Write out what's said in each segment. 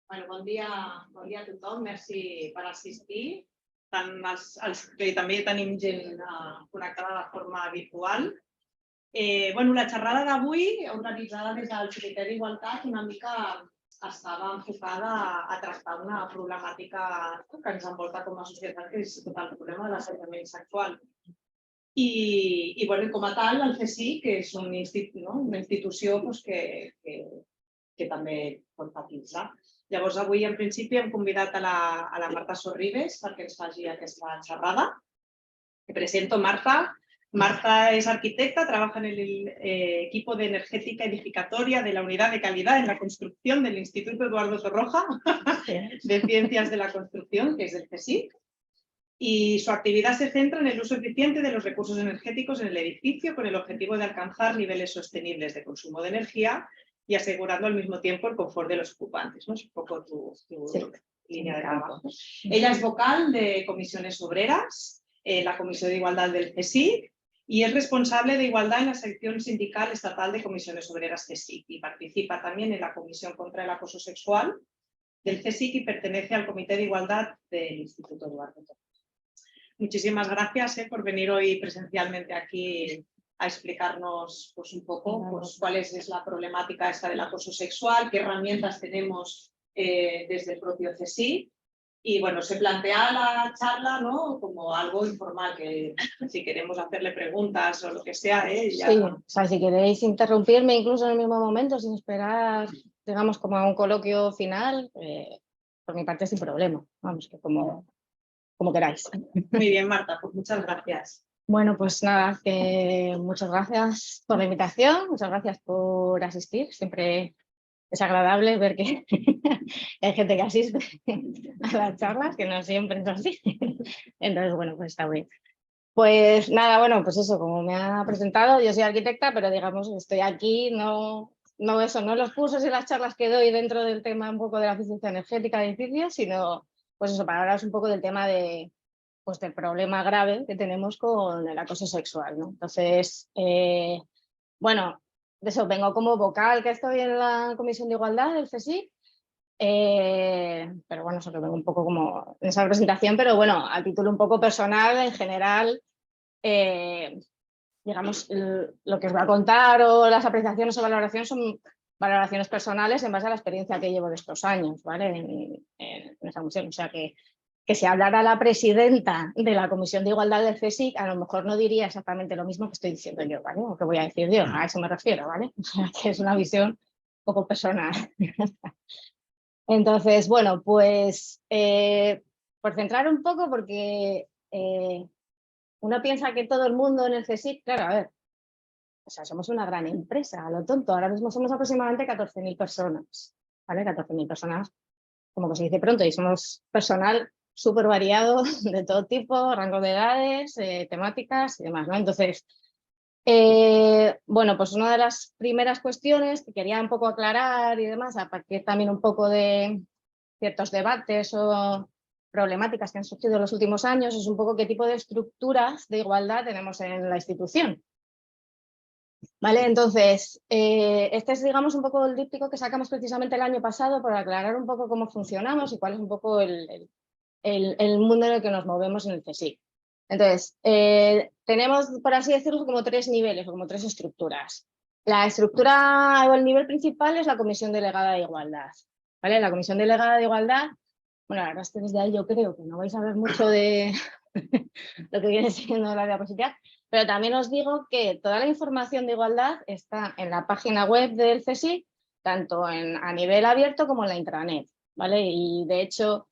Bueno, bon dia a tothom, merci per assistir, tant als que també tenim gent connectada de forma virtual. La xerrada d'avui, organitzada des del Comitè d'Igualtat, una mica estava enfocada a tractar una problemàtica que ens envolta com a societat, que és tot el problema de l'assetjament sexual. I com a tal, el CSIC, que és una institució que també pot patir-la. Llavors, avui, en principi, hem convidat a la Marta Sorribes perquè ens faci aquesta xerrada. Me presento, Marta. Marta es arquitecta, trabaja en el equipo de energética edificatoria de la Unidad de Calidad en la Construcción del Instituto Eduardo Torroja de Ciencias de la Construcción, que es del CSIC. Y su actividad se centra en el uso eficiente de los recursos energéticos en el edificio con el objetivo de alcanzar niveles sostenibles de consumo de energía y asegurando al mismo tiempo el confort de los ocupantes, ¿no? Es un poco tu línea de trabajo. Ella es vocal de comisiones obreras, la Comisión de Igualdad del CSIC, y es responsable de igualdad en la sección sindical estatal de comisiones obreras CSIC y participa también en la Comisión contra el Acoso Sexual del CSIC y pertenece al Comité de Igualdad del Instituto Eduardo Torroja. Muchísimas gracias por venir hoy presencialmente aquí a explicarnos un poco cuál es la problemática esta del acoso sexual, qué herramientas tenemos desde el propio CSIC. Y bueno, se plantea la charla, ¿no?, como algo informal, que si queremos hacerle preguntas o lo que sea, ya... Sí, o sea, si queréis interrumpirme incluso en el mismo momento sin esperar, digamos, como a un coloquio final, por mi parte sin problema, vamos, que como queráis. Muy bien, Marta, pues muchas gracias. Bueno, pues nada, muchas gracias por la invitación, muchas gracias por asistir. Siempre es agradable ver que hay gente que asiste a las charlas, que no siempre es así. Entonces, bueno, pues está bien. Pues nada, bueno, pues eso, como me ha presentado, yo soy arquitecta, pero digamos, estoy aquí, no los cursos y las charlas que doy dentro del tema un poco de la eficiencia energética de edificios, sino pues eso, para hablaros un poco del tema del problema grave que tenemos con el acoso sexual, ¿no? Entonces, bueno, de eso vengo como vocal, que estoy en la Comisión de Igualdad del CSIC, pero bueno, solo vengo un poco como en esa presentación, pero bueno, a título un poco personal, en general, digamos, lo que os voy a contar o las apreciaciones o valoraciones son valoraciones personales en base a la experiencia que llevo de estos años, ¿vale? En esa comisión, o sea que si hablara la presidenta de la Comisión de Igualdad del CSIC, a lo mejor no diría exactamente lo mismo que estoy diciendo yo, ¿vale? O que voy a decir yo, a eso me refiero, ¿vale? O sea, que es una visión un poco personal. Entonces, bueno, pues por centrar un poco, porque uno piensa que todo el mundo en el CSIC, claro, a ver, o sea, somos una gran empresa, a lo tonto, ahora mismo somos aproximadamente 14.000 personas, ¿vale? 14.000 personas, como que se dice pronto, y somos personal súper variado, de todo tipo, rango de edades, temáticas y demás, ¿no? Entonces, bueno, pues una de las primeras cuestiones que quería un poco aclarar y demás, a partir también un poco de ciertos debates o problemáticas que han surgido en los últimos años, es un poco qué tipo de estructuras de igualdad tenemos en la institución. ¿Vale? Entonces, este es, digamos, un poco el díptico que sacamos precisamente el año pasado para aclarar un poco cómo funcionamos y cuál es un poco el mundo en el que nos movemos en el CSIC. Entonces, tenemos, por así decirlo, como tres niveles o como tres estructuras. La estructura o el nivel principal es la Comisión Delegada de Igualdad. ¿Vale? La Comisión Delegada de Igualdad, bueno, la verdad es que desde ahí yo creo que no vais a ver mucho de lo que viene siendo la diapositiva, pero también os digo que toda la información de igualdad está en la página web del CSIC, tanto a nivel abierto como en la intranet, ¿vale? Y de hecho,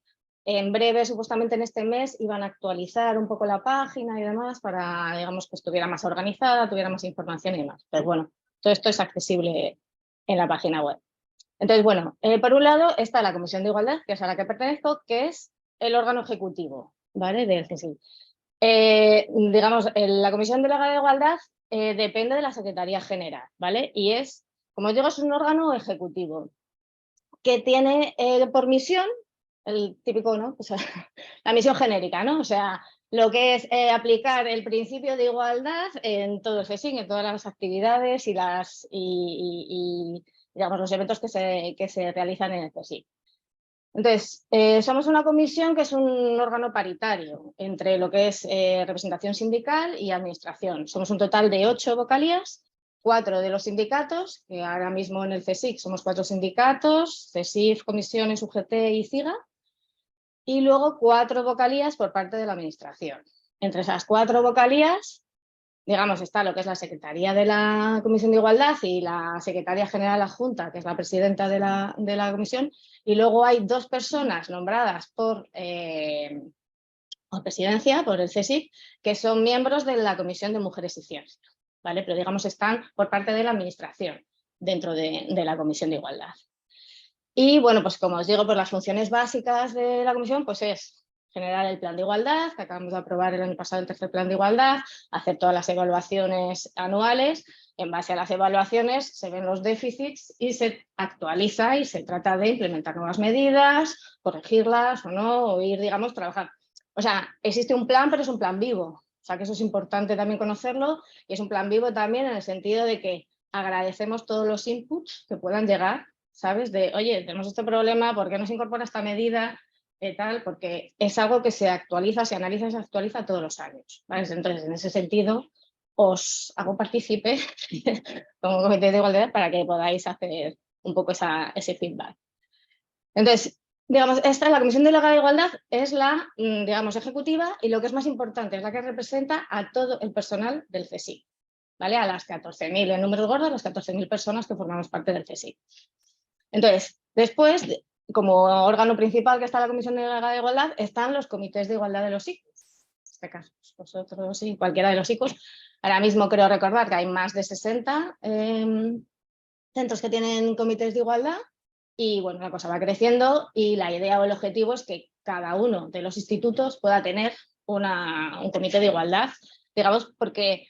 en breve, supuestamente en este mes, iban a actualizar un poco la página y demás para, digamos, que estuviera más organizada, tuviera más información y demás. Pero bueno, todo esto es accesible en la página web. Entonces, bueno, por un lado está la Comisión de Igualdad, que es a la que pertenezco, que es el órgano ejecutivo, ¿vale?, del CSIC. Digamos, la Comisión Delegada de Igualdad depende de la Secretaría General, ¿vale? Y es, como os digo, es un órgano ejecutivo que tiene por misión, el típico, ¿no? O sea, la misión genérica, ¿no? O sea, lo que es aplicar el principio de igualdad en todo el CSIC, en todas las actividades y digamos, los eventos que se realizan en el CSIC. Entonces, somos una comisión que es un órgano paritario entre lo que es representación sindical y administración. Somos un total de 8 vocalías, 4 de los sindicatos, que ahora mismo en el CSIC somos 4 sindicatos, CSIF, Comisiones, UGT y CIGA, y luego 4 vocalías por parte de la administración. Entre esas 4 vocalías, digamos, está lo que es la Secretaría de la Comisión de Igualdad y la Secretaria General Adjunta, que es la presidenta de la comisión, y luego hay 2 personas nombradas por presidencia, por el CSIC, que son miembros de la Comisión de Mujeres y Ciencia, ¿vale? Pero digamos están por parte de la administración dentro de la Comisión de Igualdad. Y bueno, pues como os digo, pues las funciones básicas de la comisión pues es generar el plan de igualdad, que acabamos de aprobar el año pasado el tercer plan de igualdad, hacer todas las evaluaciones anuales. En base a las evaluaciones se ven los déficits y se actualiza y se trata de implementar nuevas medidas, corregirlas o no, o ir, digamos, trabajar. O sea, existe un plan, pero es un plan vivo. O sea, que eso es importante también conocerlo, y es un plan vivo también en el sentido de que agradecemos todos los inputs que puedan llegar, ¿sabes? De, oye, tenemos este problema, ¿por qué no se incorpora esta medida? Tal, porque es algo que se actualiza, se analiza y se actualiza todos los años, ¿vale? Entonces, en ese sentido, os hago partícipe como comité de igualdad para que podáis hacer un poco ese feedback. Entonces, digamos, esta es la Comisión Delegada de Igualdad, es la, digamos, ejecutiva, y lo que es más importante, es la que representa a todo el personal del CSIC, ¿vale? A las 14.000, en números gordos, las 14.000 personas que formamos parte del CSIC. Entonces, después, como órgano principal que está la Comisión Delegada de Igualdad, están los comités de igualdad de los ICUs. En este caso, vosotros y cualquiera de los ICUs. Ahora mismo creo recordar que hay más de 60 centros que tienen comités de igualdad, y bueno, la cosa va creciendo y la idea o el objetivo es que cada uno de los institutos pueda tener un comité de igualdad, digamos, porque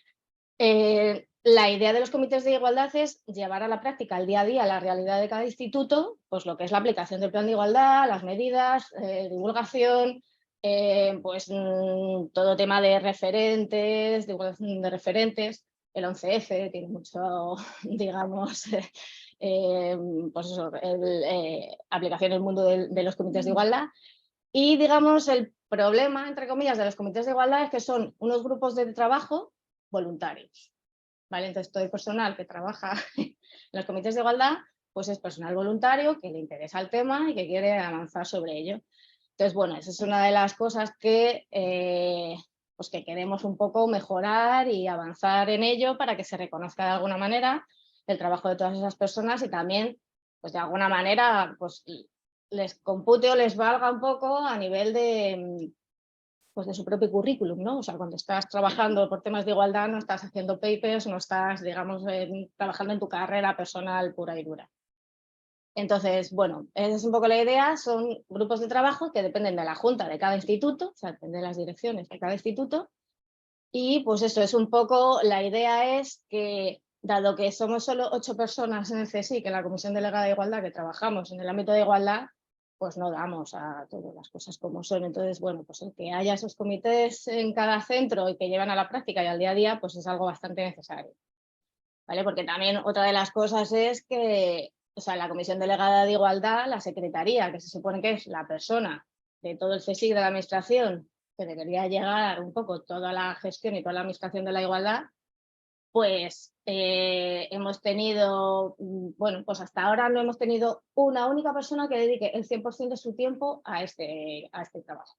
la idea de los comités de igualdad es llevar a la práctica, al día a día, la realidad de cada instituto, pues lo que es la aplicación del plan de igualdad, las medidas, divulgación, pues todo tema de referentes, de igualdad de referentes. El 11F tiene mucho, digamos, pues eso, aplicación en el mundo de los comités de igualdad. Y digamos, el problema, entre comillas, de los comités de igualdad es que son unos grupos de trabajo voluntarios, ¿vale? Entonces, todo el personal que trabaja en los comités de igualdad, pues es personal voluntario que le interesa el tema y que quiere avanzar sobre ello. Entonces, bueno, esa es una de las cosas que, pues que queremos un poco mejorar y avanzar en ello para que se reconozca de alguna manera el trabajo de todas esas personas y también, pues de alguna manera, pues les compute o les valga un poco a nivel de, pues de su propio currículum, ¿no? O sea, cuando estás trabajando por temas de igualdad no estás haciendo papers, no estás, digamos, trabajando en tu carrera personal pura y dura. Entonces, bueno, esa es un poco la idea, son grupos de trabajo que dependen de la junta de cada instituto, o sea, dependen de las direcciones de cada instituto, y pues eso es un poco, la idea es que, dado que somos solo 8 personas en el CSIC, en la Comisión Delegada de Igualdad, que trabajamos en el ámbito de igualdad, pues no damos a todas las cosas como son. Entonces, bueno, pues el que haya esos comités en cada centro y que llevan a la práctica y al día a día, pues es algo bastante necesario, ¿vale? Porque también otra de las cosas es que, o sea, la Comisión Delegada de Igualdad, la Secretaría, que se supone que es la persona de todo el CSIC de la Administración, que debería llegar un poco toda la gestión y toda la administración de la igualdad, pues hemos tenido, bueno, pues hasta ahora no hemos tenido una única persona que dedique el 100% de su tiempo a este trabajo.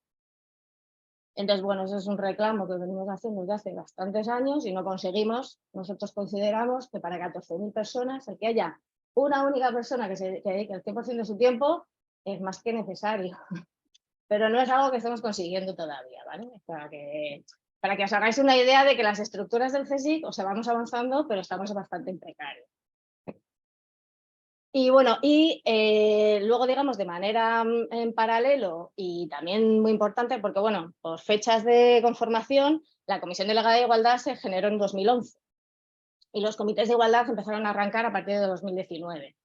Entonces, bueno, eso es un reclamo que venimos haciendo desde hace bastantes años y no conseguimos. Nosotros consideramos que para 14.000 personas, el que haya una única persona que dedique el 100% de su tiempo es más que necesario. Pero no es algo que estemos consiguiendo todavía, ¿vale? Para que os hagáis una idea de que las estructuras del CSIC, o sea, vamos avanzando, pero estamos bastante en precario. Y bueno, luego, digamos, de manera en paralelo y también muy importante, porque bueno, por fechas de conformación, la Comisión Delegada de Igualdad se generó en 2011 y los comités de igualdad empezaron a arrancar a partir de 2019.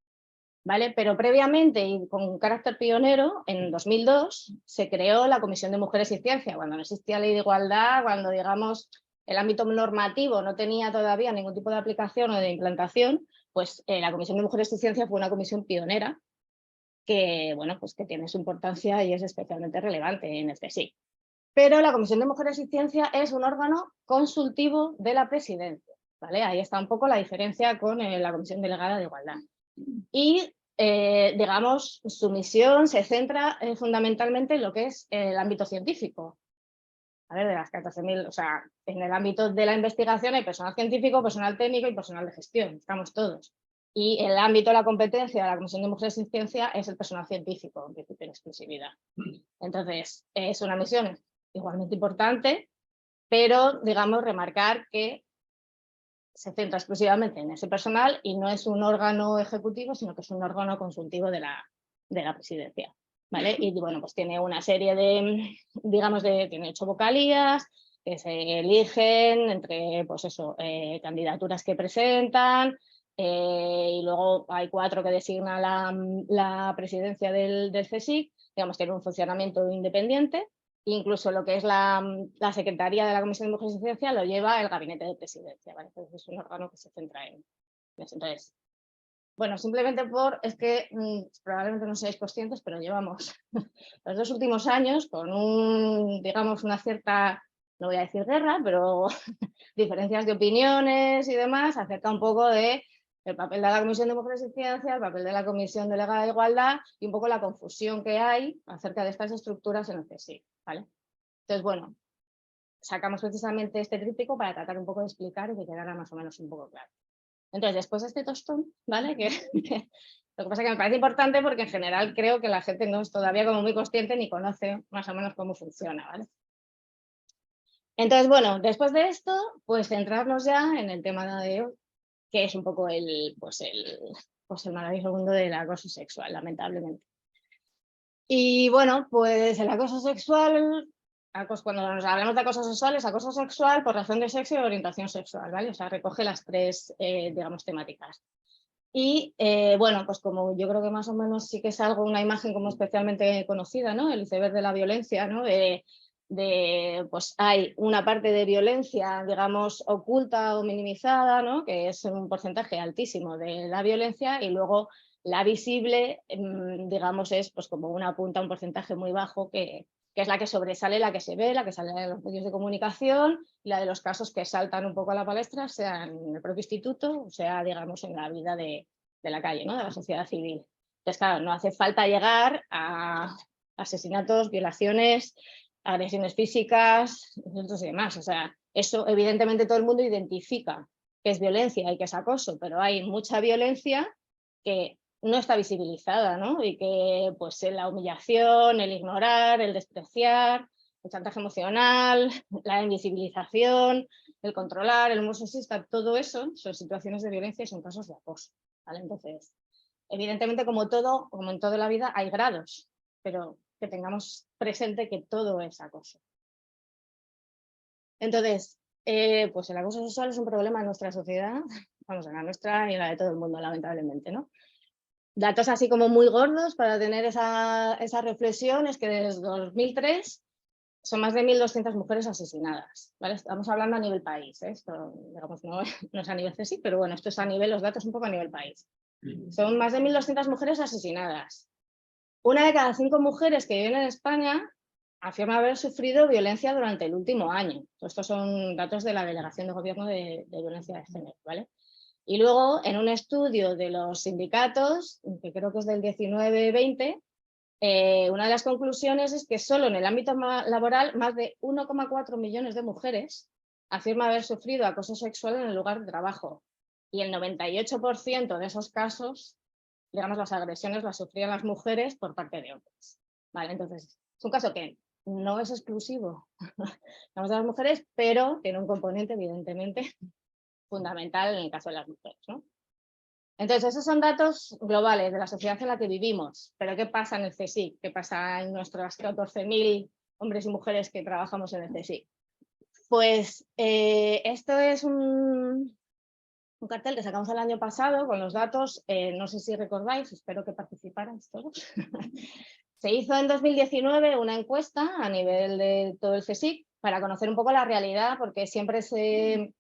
¿Vale? Pero previamente y con carácter pionero, en 2002 se creó la Comisión de Mujeres y Ciencia, cuando no existía ley de igualdad, cuando, digamos, el ámbito normativo no tenía todavía ningún tipo de aplicación o de implantación, pues la Comisión de Mujeres y Ciencia fue una comisión pionera que, bueno, pues que tiene su importancia y es especialmente relevante en el CSIC. Pero la Comisión de Mujeres y Ciencia es un órgano consultivo de la presidencia, ¿vale? Ahí está un poco la diferencia con la Comisión Delegada de Igualdad. Y, digamos, su misión se centra fundamentalmente en lo que es el ámbito científico. A ver, de las 14.000, o sea, en el ámbito de la investigación hay personal científico, personal técnico y personal de gestión, estamos todos. Y el ámbito de la competencia de la Comisión de Mujeres y Ciencia es el personal científico, en principio en exclusividad. Entonces, es una misión igualmente importante, pero, digamos, remarcar que se centra exclusivamente en ese personal y no es un órgano ejecutivo, sino que es un órgano consultivo de la presidencia, ¿vale? Y bueno, pues tiene una serie de, digamos, tiene 8 vocalías que se eligen entre, pues eso, candidaturas que presentan, y luego hay 4 que designa la presidencia del CSIC, digamos, tiene un funcionamiento independiente. Incluso lo que es la Secretaría de la Comisión de Mujeres y Ciencia lo lleva el Gabinete de Presidencia, ¿vale? Entonces es un órgano que se centra en eso. Entonces, bueno, simplemente es que probablemente no seáis conscientes, pero llevamos los 2 últimos años con digamos, una cierta, no voy a decir guerra, pero diferencias de opiniones y demás acerca un poco de el papel de la Comisión de Mujeres y Ciencia, el papel de la Comisión Delegada de Igualdad y un poco la confusión que hay acerca de estas estructuras en el CSIC, ¿vale? Entonces, bueno, sacamos precisamente este tríptico para tratar un poco de explicar y que quedara más o menos un poco claro. Entonces, después de este tostón, ¿vale? Lo que pasa es que me parece importante porque en general creo que la gente no es todavía como muy consciente ni conoce más o menos cómo funciona, ¿vale? Entonces, bueno, después de esto, pues centrarnos ya en el tema de hoy, que es un poco el maravilloso mundo del acoso sexual, lamentablemente. Y bueno, pues el acoso sexual, cuando nos hablamos de acoso sexual, es acoso sexual por razón de sexo y orientación sexual, ¿vale? O sea, recoge las 3, digamos, temáticas. Y bueno, pues como yo creo que más o menos sí que es una imagen como especialmente conocida, ¿no? El iceberg de la violencia, ¿no? Pues hay una parte de violencia, digamos, oculta o minimizada, ¿no? Que es un porcentaje altísimo de la violencia, y luego la visible, digamos, es pues como una punta, un porcentaje muy bajo que es la que sobresale, la que se ve, la que sale en los medios de comunicación, y la de los casos que saltan un poco a la palestra, sea en el propio instituto, o sea, digamos, en la vida de la calle, ¿no? De la sociedad civil. Entonces, claro, no hace falta llegar a asesinatos, violaciones, agresiones físicas y demás. O sea, eso evidentemente todo el mundo identifica que es violencia y que es acoso, pero hay mucha violencia que no está visibilizada, ¿no? Y que pues la humillación, el ignorar, el despreciar, el chantaje emocional, la invisibilización, el controlar, el humor sexista, todo eso son situaciones de violencia y son casos de acoso, ¿vale? Entonces, evidentemente, como en toda la vida, hay grados, pero que tengamos presente que todo es acoso. Entonces, pues el acoso sexual es un problema en nuestra sociedad, vamos, en la nuestra y en la de todo el mundo, lamentablemente, ¿no? Datos así como muy gordos para tener esa reflexión es que desde 2003 son más de 1.200 mujeres asesinadas, ¿vale? Estamos hablando a nivel país, ¿eh? Esto, digamos, no es a nivel CSIC, pero bueno, esto es a nivel, los datos un poco a nivel país. Son más de 1.200 mujeres asesinadas. 1 de cada 5 mujeres que viven en España afirma haber sufrido violencia durante el último año. Estos son datos de la Delegación de Gobierno de Violencia de Género, ¿vale? Y luego, en un estudio de los sindicatos, que creo que es del 19-20, una de las conclusiones es que solo en el ámbito laboral más de 1,4 millones de mujeres afirma haber sufrido acoso sexual en el lugar de trabajo. Y el 98% de esos casos, digamos, las agresiones las sufrían las mujeres por parte de hombres, ¿vale? Entonces, es un caso que no es exclusivo de las mujeres, pero tiene un componente, evidentemente, fundamental en el caso de las mujeres, ¿no? Entonces, esos son datos globales de la sociedad en la que vivimos. Pero ¿qué pasa en el CSIC? ¿Qué pasa en nuestros 14.000 hombres y mujeres que trabajamos en el CSIC? Pues esto es un cartel que sacamos el año pasado con los datos, no sé si recordáis, espero que participarais todos. Se hizo en 2019 una encuesta a nivel de todo el CSIC para conocer un poco la realidad, porque siempre se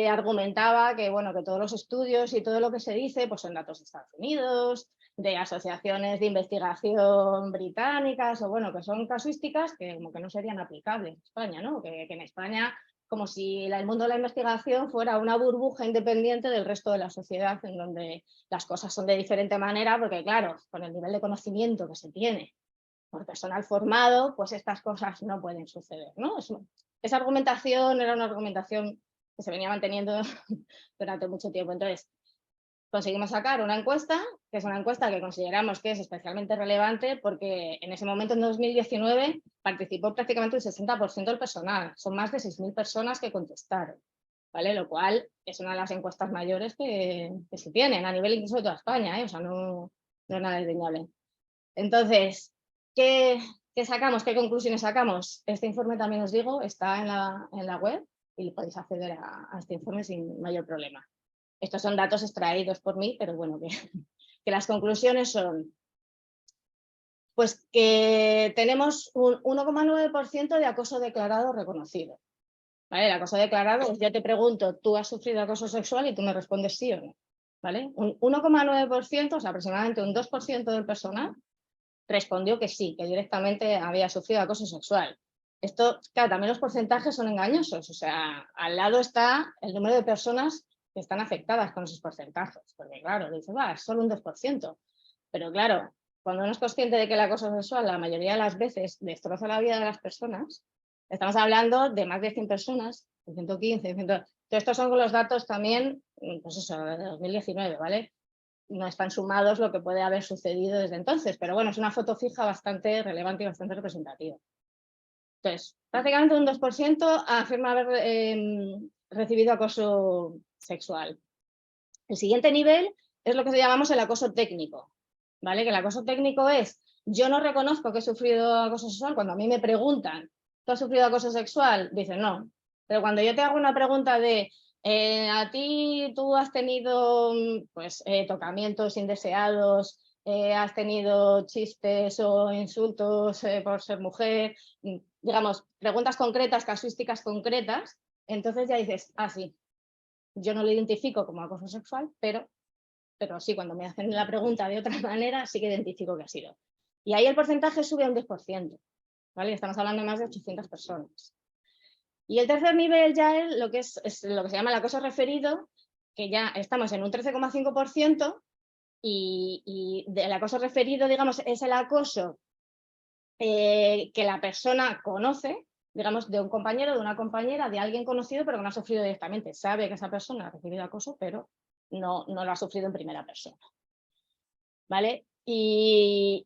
argumentaba que, bueno, que todos los estudios y todo lo que se dice pues son datos de Estados Unidos, de asociaciones de investigación británicas o bueno, que son casuísticas que como que no serían aplicables en España, ¿no? Que en España como si el mundo de la investigación fuera una burbuja independiente del resto de la sociedad en donde las cosas son de diferente manera, porque claro, con el nivel de conocimiento que se tiene por personal formado, pues estas cosas no pueden suceder, ¿no? Esa argumentación era una argumentación que se venía manteniendo durante mucho tiempo. Entonces, conseguimos sacar una encuesta, que es una encuesta que consideramos que es especialmente relevante porque en ese momento, en 2019, participó prácticamente el 60% del personal. Son más de 6.000 personas que contestaron, ¿vale? Lo cual es una de las encuestas mayores que se tienen a nivel incluso de toda España, ¿eh? O sea, no es nada desdeñable. Entonces, ¿qué sacamos? ¿Qué conclusiones sacamos? Este informe, también os digo, está en la web y podéis acceder a este informe sin mayor problema. Estos son datos extraídos por mí, pero bueno, que las conclusiones son pues que tenemos un 1,9% de acoso declarado reconocido. ¿Vale? El acoso declarado, yo te pregunto, ¿tú has sufrido acoso sexual? Y tú me respondes sí o no. ¿Vale? Un 1,9%, o sea, aproximadamente un 2% del personal, respondió que sí, que directamente había sufrido acoso sexual. Esto, claro, también los porcentajes son engañosos, o sea, al lado está el número de personas que están afectadas con esos porcentajes, porque claro, dice, va, es solo un 2%, pero claro, cuando uno es consciente de que el acoso sexual la mayoría de las veces destroza la vida de las personas, estamos hablando de más de 100 personas, de 115, 100... Entonces, estos son los datos también, pues eso, de 2019, ¿vale? No están sumados lo que puede haber sucedido desde entonces, pero bueno, es una foto fija bastante relevante y bastante representativa. Entonces, prácticamente un 2% afirma haber recibido acoso sexual. El siguiente nivel es lo que llamamos el acoso técnico, ¿vale? Que el acoso técnico es, yo no reconozco que he sufrido acoso sexual. Cuando a mí me preguntan, ¿tú has sufrido acoso sexual? Dicen no. Pero cuando yo te hago una pregunta de, a ti tú has tenido pues, tocamientos indeseados, has tenido chistes o insultos por ser mujer, digamos, preguntas concretas, casuísticas concretas, entonces ya dices, ah, sí, yo no lo identifico como acoso sexual, pero sí, cuando me hacen la pregunta de otra manera, sí que identifico que ha sido. Y ahí el porcentaje sube a un 10%, ¿vale? Estamos hablando de más de 800 personas. Y el tercer nivel ya es lo que se llama el acoso referido, que ya estamos en un 13,5%, y del acoso referido, digamos, es el acoso que la persona conoce, digamos, de un compañero, de una compañera, de alguien conocido, pero que no ha sufrido directamente. Sabe que esa persona ha recibido acoso, pero no lo ha sufrido en primera persona. ¿Vale? Y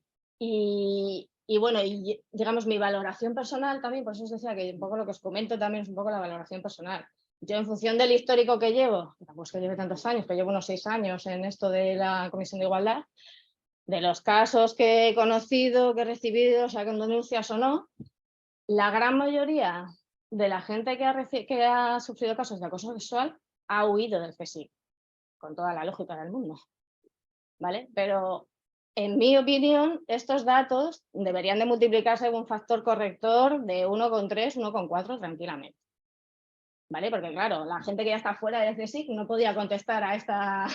bueno, y digamos, mi valoración personal también, por eso os decía que un poco lo que os comento también es un poco la valoración personal. Yo, en función del histórico que llevo, tampoco es que lleve tantos años, pero llevo unos 6 años en esto de la Comisión de Igualdad, de los casos que he conocido, que he recibido, o sea, con denuncias o no, la gran mayoría de la gente que ha sufrido casos de acoso sexual ha huido del CSIC, con toda la lógica del mundo, ¿vale? Pero, en mi opinión, estos datos deberían de multiplicarse con un factor corrector de 1,3, 1,4 tranquilamente, ¿vale? Porque claro, la gente que ya está fuera del CSIC no podía contestar a esta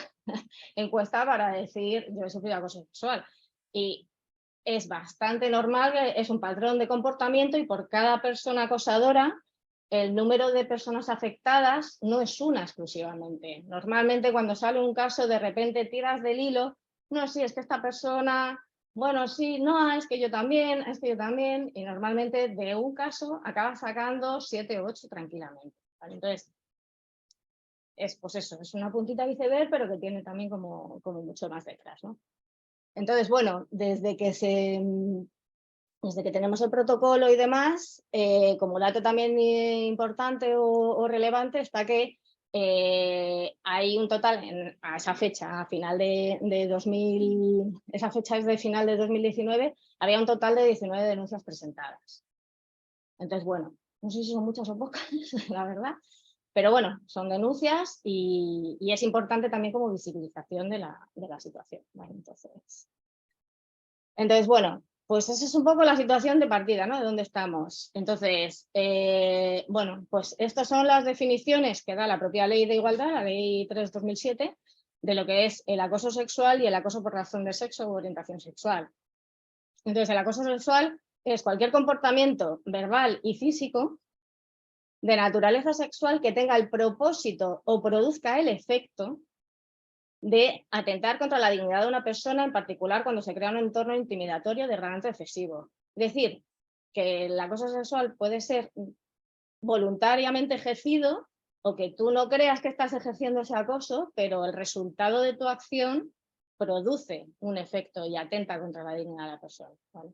encuesta para decir yo he sufrido acoso sexual. Y es bastante normal, que es un patrón de comportamiento, y por cada persona acosadora el número de personas afectadas no es una exclusivamente. Normalmente cuando sale un caso, de repente tiras del hilo, no, sí, es que esta persona, bueno, sí, no, es que yo también, y normalmente de un caso acabas sacando 7 o 8 tranquilamente, ¿vale? Entonces, pues eso, es una puntita de iceberg, pero que tiene también como mucho más detrás, ¿no? Entonces, bueno, desde que tenemos el protocolo y demás, como dato también importante o relevante, está que hay un total, a esa fecha, a final de 2000, esa fecha es de final de 2019, había un total de 19 denuncias presentadas. Entonces, bueno, no sé si son muchas o pocas, la verdad, pero bueno, son denuncias y es importante también como visibilización de la situación, ¿vale? Entonces, bueno, pues esa es un poco la situación de partida, ¿no? De dónde estamos. Entonces, bueno, pues estas son las definiciones que da la propia Ley de Igualdad, la Ley 3/2007, de lo que es el acoso sexual y el acoso por razón de sexo u orientación sexual. Entonces, el acoso sexual es cualquier comportamiento verbal y físico de naturaleza sexual que tenga el propósito o produzca el efecto de atentar contra la dignidad de una persona, en particular cuando se crea un entorno intimidatorio, degradante o excesivo. Es decir, que el acoso sexual puede ser voluntariamente ejercido o que tú no creas que estás ejerciendo ese acoso, pero el resultado de tu acción produce un efecto y atenta contra la dignidad de la persona, ¿vale?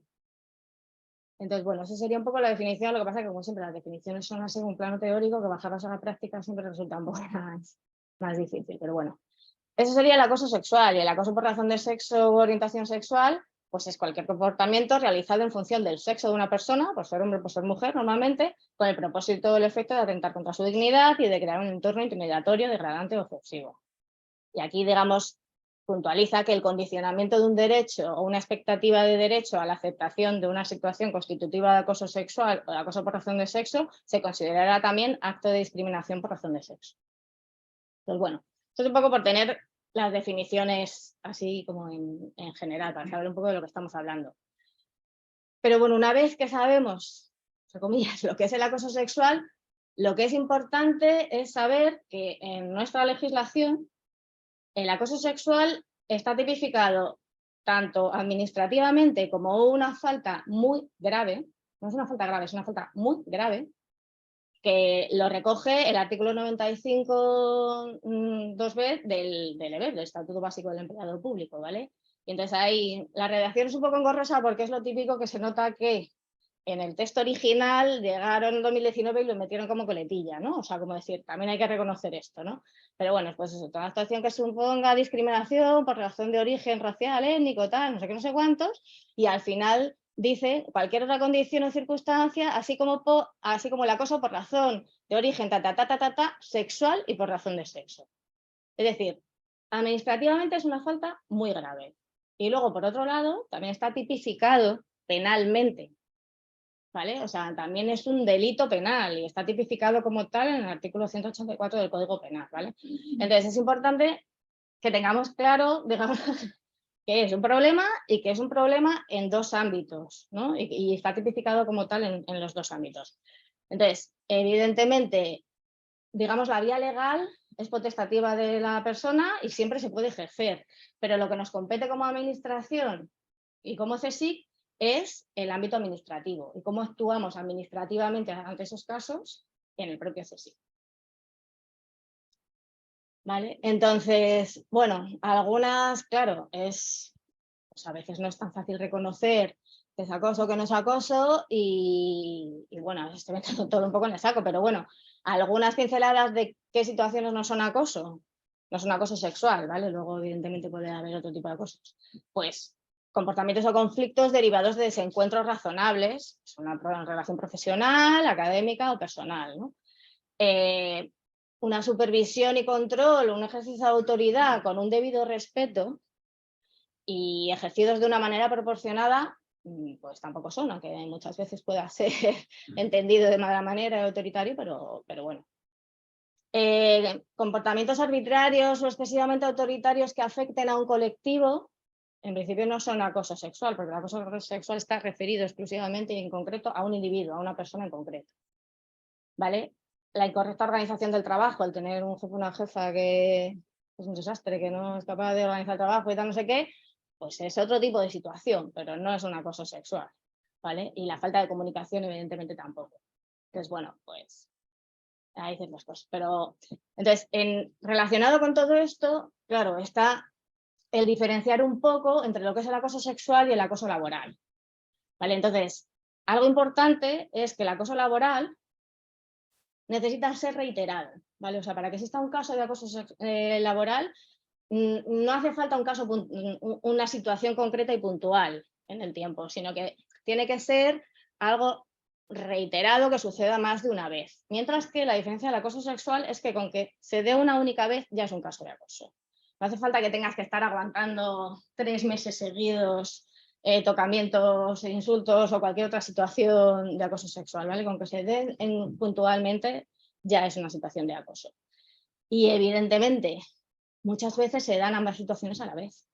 Entonces, bueno, esa sería un poco la definición. Lo que pasa es que, como siempre, las definiciones son así un plano teórico, que bajarlas a la práctica siempre resulta un poco más difícil, pero bueno. Eso sería el acoso sexual, y el acoso por razón de sexo u orientación sexual, pues es cualquier comportamiento realizado en función del sexo de una persona, por ser hombre o por ser mujer normalmente, con el propósito o el efecto de atentar contra su dignidad y de crear un entorno intimidatorio, degradante o ofensivo. Y aquí, digamos, puntualiza que el condicionamiento de un derecho o una expectativa de derecho a la aceptación de una situación constitutiva de acoso sexual o de acoso por razón de sexo se considerará también acto de discriminación por razón de sexo. Entonces, bueno, esto es un poco por tener las definiciones así como en general, para saber un poco de lo que estamos hablando. Pero bueno, una vez que sabemos, entre comillas, lo que es el acoso sexual, lo que es importante es saber que en nuestra legislación el acoso sexual está tipificado tanto administrativamente como una falta muy grave, no es una falta grave, es una falta muy grave, que lo recoge el artículo 95 2b del EBEP, del Estatuto Básico del Empleado Público, ¿vale? Y entonces ahí la redacción es un poco engorrosa porque es lo típico que se nota que en el texto original llegaron en 2019 y lo metieron como coletilla, ¿no? O sea, como decir, también hay que reconocer esto, ¿no? Pero bueno, pues eso, toda actuación que suponga discriminación por razón de origen racial, étnico, tal, no sé qué, no sé cuántos, y al final dice cualquier otra condición o circunstancia, así como el acoso por razón de origen sexual y por razón de sexo. Es decir, administrativamente es una falta muy grave. Y luego, por otro lado, también está tipificado penalmente, ¿vale? O sea, también es un delito penal y está tipificado como tal en el artículo 184 del Código Penal, ¿vale? Entonces es importante que tengamos claro, digamos, que es un problema y que es un problema en dos ámbitos, ¿no? Y está tipificado como tal en los dos ámbitos. Entonces, evidentemente, digamos, la vía legal es potestativa de la persona y siempre se puede ejercer, pero lo que nos compete como administración y como CSIC es el ámbito administrativo y cómo actuamos administrativamente ante esos casos en el propio CSIC. ¿Vale? Entonces, bueno, algunas, claro, pues a veces no es tan fácil reconocer que es acoso o que no es acoso y bueno, estoy metiendo todo un poco en el saco, pero bueno, algunas pinceladas de qué situaciones no son acoso sexual, ¿vale? Luego, evidentemente, puede haber otro tipo de cosas. Pues comportamientos o conflictos derivados de desencuentros razonables, es una relación profesional, académica o personal, ¿no? Una supervisión y control, un ejercicio de autoridad con un debido respeto y ejercidos de una manera proporcionada, pues tampoco son, aunque muchas veces pueda ser entendido de mala manera, autoritario, pero bueno. Comportamientos arbitrarios o excesivamente autoritarios que afecten a un colectivo, en principio no son acoso sexual, porque el acoso sexual está referido exclusivamente y en concreto a un individuo, a una persona en concreto. ¿Vale? La incorrecta organización del trabajo, el tener un jefe o una jefa que es un desastre, que no es capaz de organizar el trabajo y tal, no sé qué, pues es otro tipo de situación, pero no es un acoso sexual, ¿vale? Y la falta de comunicación, evidentemente, tampoco. Entonces, bueno, pues ahí dicen las cosas. Pero, entonces, relacionado con todo esto, claro, está el diferenciar un poco entre lo que es el acoso sexual y el acoso laboral, ¿vale? Entonces, algo importante es que el acoso laboral necesita ser reiterado, ¿vale? O sea, para que exista un caso de acoso laboral, no hace falta una situación concreta y puntual en el tiempo, sino que tiene que ser algo reiterado que suceda más de una vez. Mientras que la diferencia del acoso sexual es que con que se dé una única vez ya es un caso de acoso. No hace falta que tengas que estar aguantando 3 meses seguidos tocamientos, insultos o cualquier otra situación de acoso sexual, ¿vale? Con que se den puntualmente ya es una situación de acoso. Y evidentemente, muchas veces se dan ambas situaciones a la vez.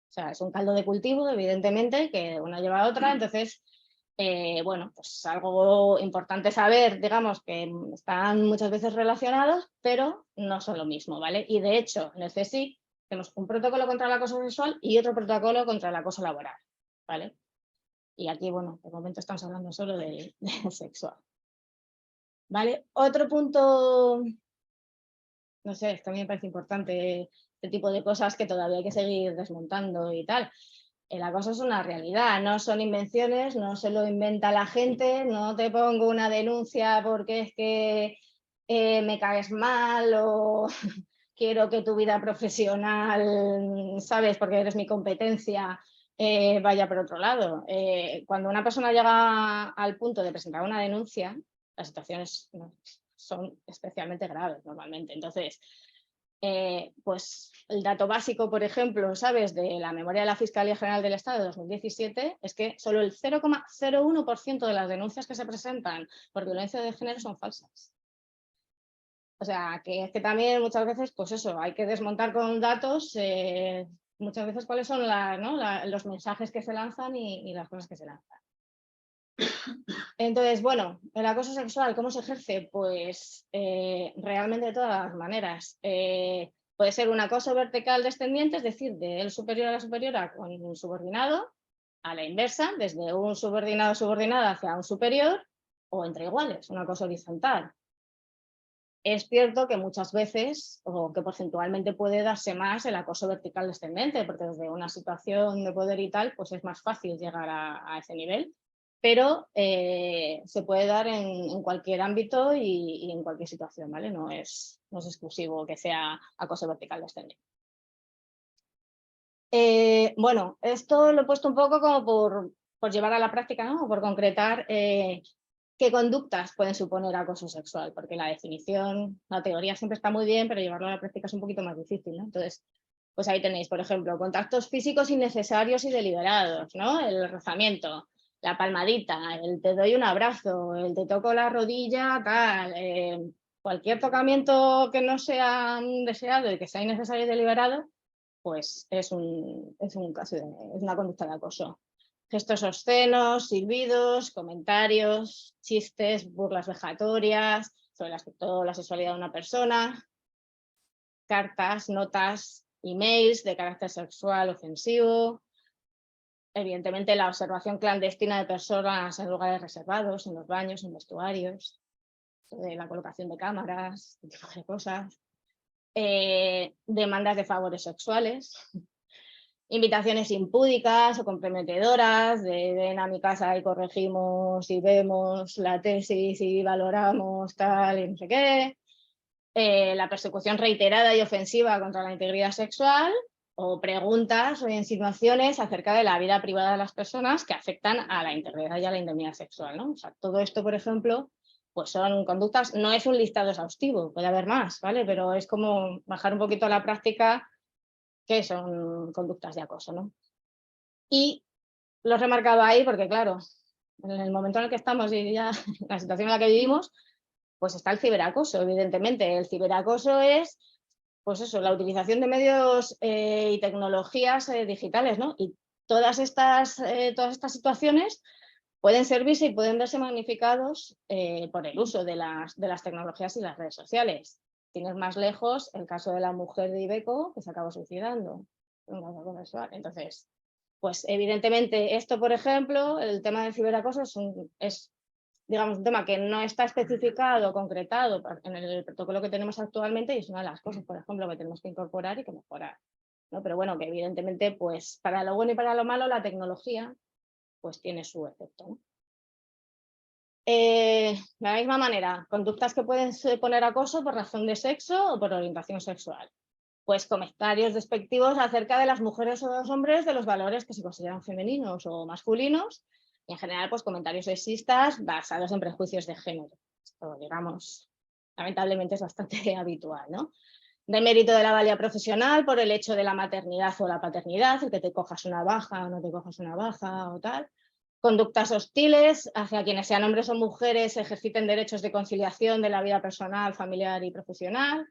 O sea, es un caldo de cultivo, evidentemente, que una lleva a otra, entonces, bueno, pues algo importante saber, digamos, que están muchas veces relacionados, pero no son lo mismo, ¿vale? Y de hecho, en el CSIC tenemos un protocolo contra el acoso sexual y otro protocolo contra el acoso laboral, ¿vale? Y aquí, bueno, de momento estamos hablando solo de sexual. ¿Vale? Otro punto, no sé, también me parece importante este tipo de cosas que todavía hay que seguir desmontando y tal. El acoso es una realidad, no son invenciones, no se lo inventa la gente, no te pongo una denuncia porque es que me caes mal o quiero que tu vida profesional, sabes, porque eres mi competencia, vaya por otro lado. Cuando una persona llega al punto de presentar una denuncia, las situaciones son especialmente graves normalmente. Entonces, pues el dato básico, por ejemplo, ¿sabes?, de la memoria de la Fiscalía General del Estado de 2017 es que solo el 0,01% de las denuncias que se presentan por violencia de género son falsas. O sea, que es que también muchas veces, pues eso, hay que desmontar con datos muchas veces cuáles son los mensajes que se lanzan y las cosas que se lanzan. Entonces, bueno, el acoso sexual, ¿cómo se ejerce? Pues realmente de todas las maneras. Puede ser un acoso vertical descendiente, es decir, del superior a la superiora con un subordinado, a la inversa, desde un subordinado subordinada hacia un superior, o entre iguales, un acoso horizontal. Es cierto que muchas veces, o que porcentualmente puede darse más el acoso vertical descendente, porque desde una situación de poder y tal, pues es más fácil llegar a ese nivel, pero se puede dar en cualquier ámbito y en cualquier situación, ¿vale? No es exclusivo que sea acoso vertical descendente. Bueno, esto lo he puesto un poco como por llevar a la práctica, ¿no? O por concretar qué conductas pueden suponer acoso sexual, porque la definición, la teoría siempre está muy bien, pero llevarlo a la práctica es un poquito más difícil, ¿no? Entonces, pues ahí tenéis, por ejemplo, contactos físicos innecesarios y deliberados, ¿no? El rozamiento, la palmadita, el te doy un abrazo, el te toco la rodilla, tal, cualquier tocamiento que no sea deseado y que sea innecesario y deliberado, pues es un caso es una conducta de acoso. Gestos obscenos, silbidos, comentarios, chistes, burlas vejatorias sobre el aspecto de la sexualidad de una persona, cartas, notas, emails de carácter sexual ofensivo, evidentemente la observación clandestina de personas en lugares reservados, en los baños, en vestuarios, la colocación de cámaras, este tipo de cosas, demandas de favores sexuales, invitaciones impúdicas o comprometedoras, de ven a mi casa y corregimos y vemos la tesis y valoramos tal y no sé qué. La persecución reiterada y ofensiva contra la integridad sexual o preguntas o insinuaciones acerca de la vida privada de las personas que afectan a la integridad y a la indemnidad sexual, ¿no? O sea, todo esto, por ejemplo, pues son conductas, no es un listado exhaustivo, puede haber más, ¿vale? Pero es como bajar un poquito a la práctica que son conductas de acoso, ¿no? Y lo he remarcado ahí porque, claro, en el momento en el que estamos y ya la situación en la que vivimos, pues está el ciberacoso, evidentemente. El ciberacoso es, pues eso, la utilización de medios y tecnologías digitales, ¿no? Y todas estas situaciones pueden servirse y pueden verse magnificados por el uso de las tecnologías y las redes sociales. Tienes más lejos el caso de la mujer de Ibeco que se acabó suicidando. Entonces, pues evidentemente esto, por ejemplo, el tema del ciberacoso es digamos, un tema que no está especificado, concretado en el protocolo que tenemos actualmente y es una de las cosas, por ejemplo, que tenemos que incorporar y que mejorar, ¿no? Pero bueno, que evidentemente, pues para lo bueno y para lo malo, la tecnología pues tiene su efecto, ¿no? De la misma manera, conductas que pueden suponer acoso por razón de sexo o por orientación sexual. Pues comentarios despectivos acerca de las mujeres o los hombres de los valores que se consideran femeninos o masculinos y en general pues comentarios sexistas basados en prejuicios de género. Esto, digamos, lamentablemente es bastante habitual, ¿no? De mérito de la valía profesional por el hecho de la maternidad o la paternidad, el que te cojas una baja o no te cojas una baja o tal. Conductas hostiles hacia quienes sean hombres o mujeres ejerciten derechos de conciliación de la vida personal, familiar y profesional.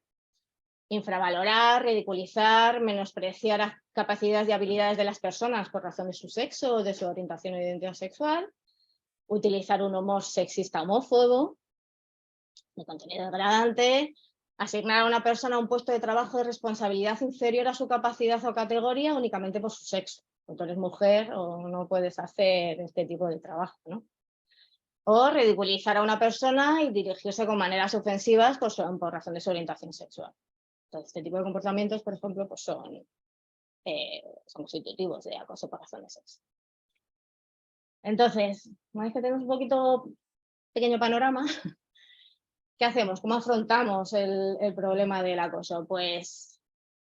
infravalorar, ridiculizar, menospreciar las capacidades y habilidades de las personas por razón de su sexo o de su orientación o identidad sexual, utilizar un humor sexista homófobo, de contenido degradante, asignar a una persona un puesto de trabajo de responsabilidad inferior a su capacidad o categoría únicamente por su sexo. Tú eres mujer o no puedes hacer este tipo de trabajo, ¿no? O ridiculizar a una persona y dirigirse con maneras ofensivas por razón de su orientación sexual. Entonces, este tipo de comportamientos, por ejemplo, pues son constitutivos de acoso por razón de sexo. Entonces, una vez que tenemos un poquito pequeño panorama, ¿qué hacemos? ¿Cómo afrontamos el problema del acoso? Pues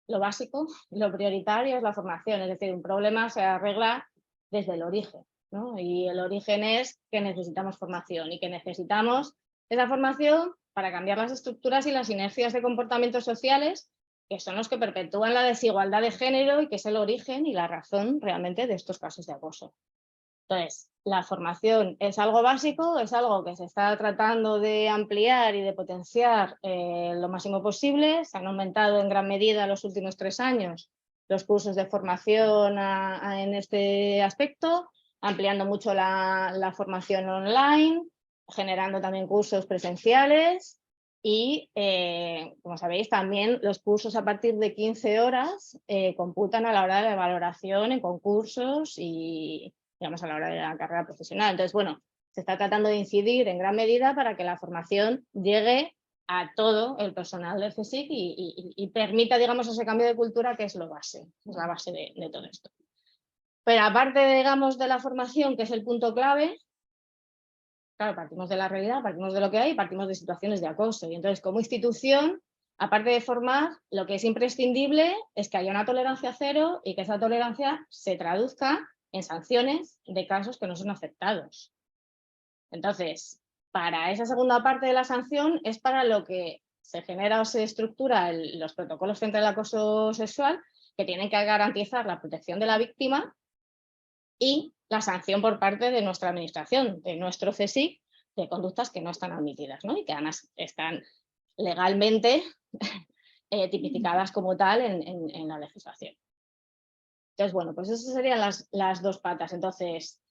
lo básico, lo prioritario es la formación, es decir, un problema se arregla desde el origen, ¿no? Y el origen es que necesitamos formación y que necesitamos esa formación para cambiar las estructuras y las inercias de comportamientos sociales que son los que perpetúan la desigualdad de género y que es el origen y la razón realmente de estos casos de acoso. Entonces, la formación es algo básico, es algo que se está tratando de ampliar y de potenciar lo máximo posible. Se han aumentado en gran medida en los últimos 3 años los cursos de formación en este aspecto, ampliando mucho la formación online, generando también cursos presenciales y, como sabéis, también los cursos a partir de 15 horas computan a la hora de la valoración en concursos y, digamos, a la hora de la carrera profesional. Entonces, bueno, se está tratando de incidir en gran medida para que la formación llegue a todo el personal del CSIC y permita, digamos, ese cambio de cultura que es lo base, es la base de todo esto. Pero aparte, digamos, de la formación, que es el punto clave, claro, partimos de la realidad, partimos de lo que hay, partimos de situaciones de acoso. Y entonces, como institución, aparte de formar, lo que es imprescindible es que haya una tolerancia cero y que esa tolerancia se traduzca en sanciones de casos que no son aceptados. Entonces, para esa segunda parte de la sanción es para lo que se genera o se estructura los protocolos frente al acoso sexual, que tienen que garantizar la protección de la víctima y la sanción por parte de nuestra administración, de nuestro CSIC, de conductas que no están admitidas, ¿no? Y que además están legalmente tipificadas como tal en la legislación. Entonces, bueno, pues esas serían las dos patas. Entonces,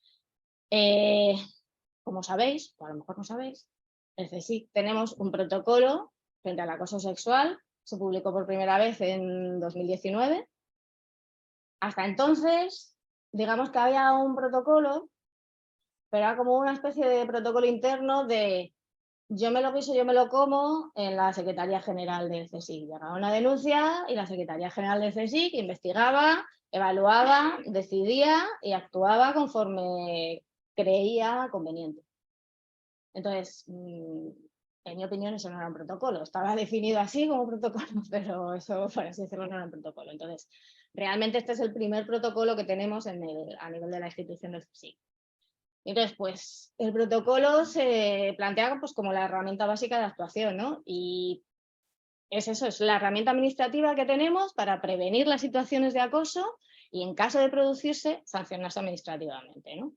como sabéis, o a lo mejor no sabéis, el CSIC tenemos un protocolo frente al acoso sexual, se publicó por primera vez en 2019. Hasta entonces, digamos que había un protocolo, pero era como una especie de protocolo interno de yo me lo guiso, yo me lo como en la Secretaría General del CSIC. Llegaba una denuncia y la Secretaría General del CSIC investigaba, evaluaba, decidía y actuaba conforme creía conveniente. Entonces, en mi opinión, eso no era un protocolo. Estaba definido así como protocolo, pero eso, por así decirlo, no era un protocolo. Entonces, realmente este es el primer protocolo que tenemos a nivel de la institución del CSIC. Entonces, pues el protocolo se plantea pues, como la herramienta básica de actuación, ¿no? Y es eso, es la herramienta administrativa que tenemos para prevenir las situaciones de acoso y, en caso de producirse, sancionarse administrativamente, ¿no?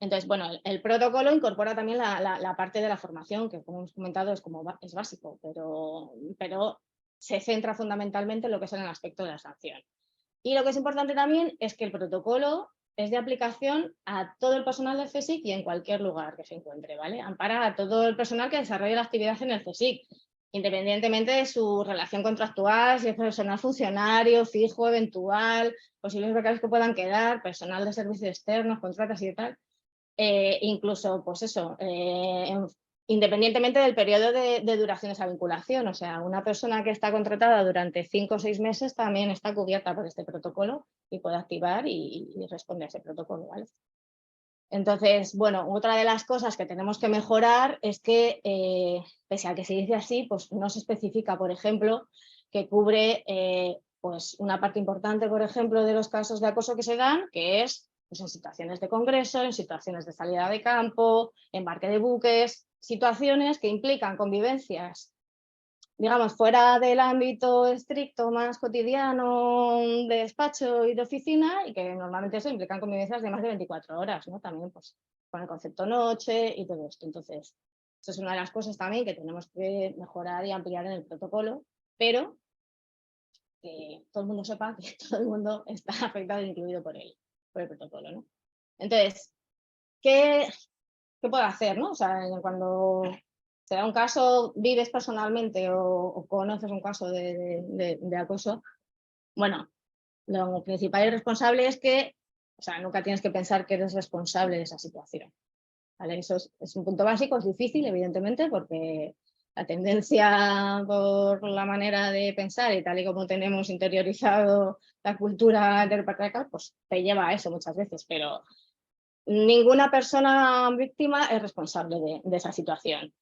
Entonces, bueno, el protocolo incorpora también la parte de la formación, que como hemos comentado es básico, pero se centra fundamentalmente en lo que es en el aspecto de la sanción. Y lo que es importante también es que el protocolo es de aplicación a todo el personal del CSIC y en cualquier lugar que se encuentre, ¿vale? Ampara a todo el personal que desarrolle la actividad en el CSIC, independientemente de su relación contractual, si es personal funcionario, fijo, eventual, posibles becarios que puedan quedar, personal de servicios externos, contratas y tal. Incluso, pues eso, independientemente del periodo de duración de esa vinculación. O sea, una persona que está contratada durante 5 o 6 meses también está cubierta por este protocolo y puede activar y responder a ese protocolo, ¿vale? Entonces, bueno, otra de las cosas que tenemos que mejorar es que, pese a que se dice así, pues no se especifica, por ejemplo, que cubre pues una parte importante, por ejemplo, de los casos de acoso que se dan, que es pues, en situaciones de congreso, en situaciones de salida de campo, embarque de buques, situaciones que implican convivencias, digamos, fuera del ámbito estricto más cotidiano de despacho y de oficina, y que normalmente eso implican convivencias de más de 24 horas, ¿no? También pues, con el concepto noche y todo esto. Entonces, eso es una de las cosas también que tenemos que mejorar y ampliar en el protocolo, pero que todo el mundo sepa que todo el mundo está afectado e incluido por el protocolo, ¿no? Entonces, ¿qué puedo hacer, no? O sea, cuando se da un caso, vives personalmente o conoces un caso de acoso, bueno, lo principal y responsable es que, o sea, nunca tienes que pensar que eres responsable de esa situación, ¿vale? Eso es un punto básico, es difícil, evidentemente, porque la tendencia por la manera de pensar y tal y como tenemos interiorizado la cultura del patriarcal, pues te lleva a eso muchas veces, pero ninguna persona víctima es responsable de esa situación.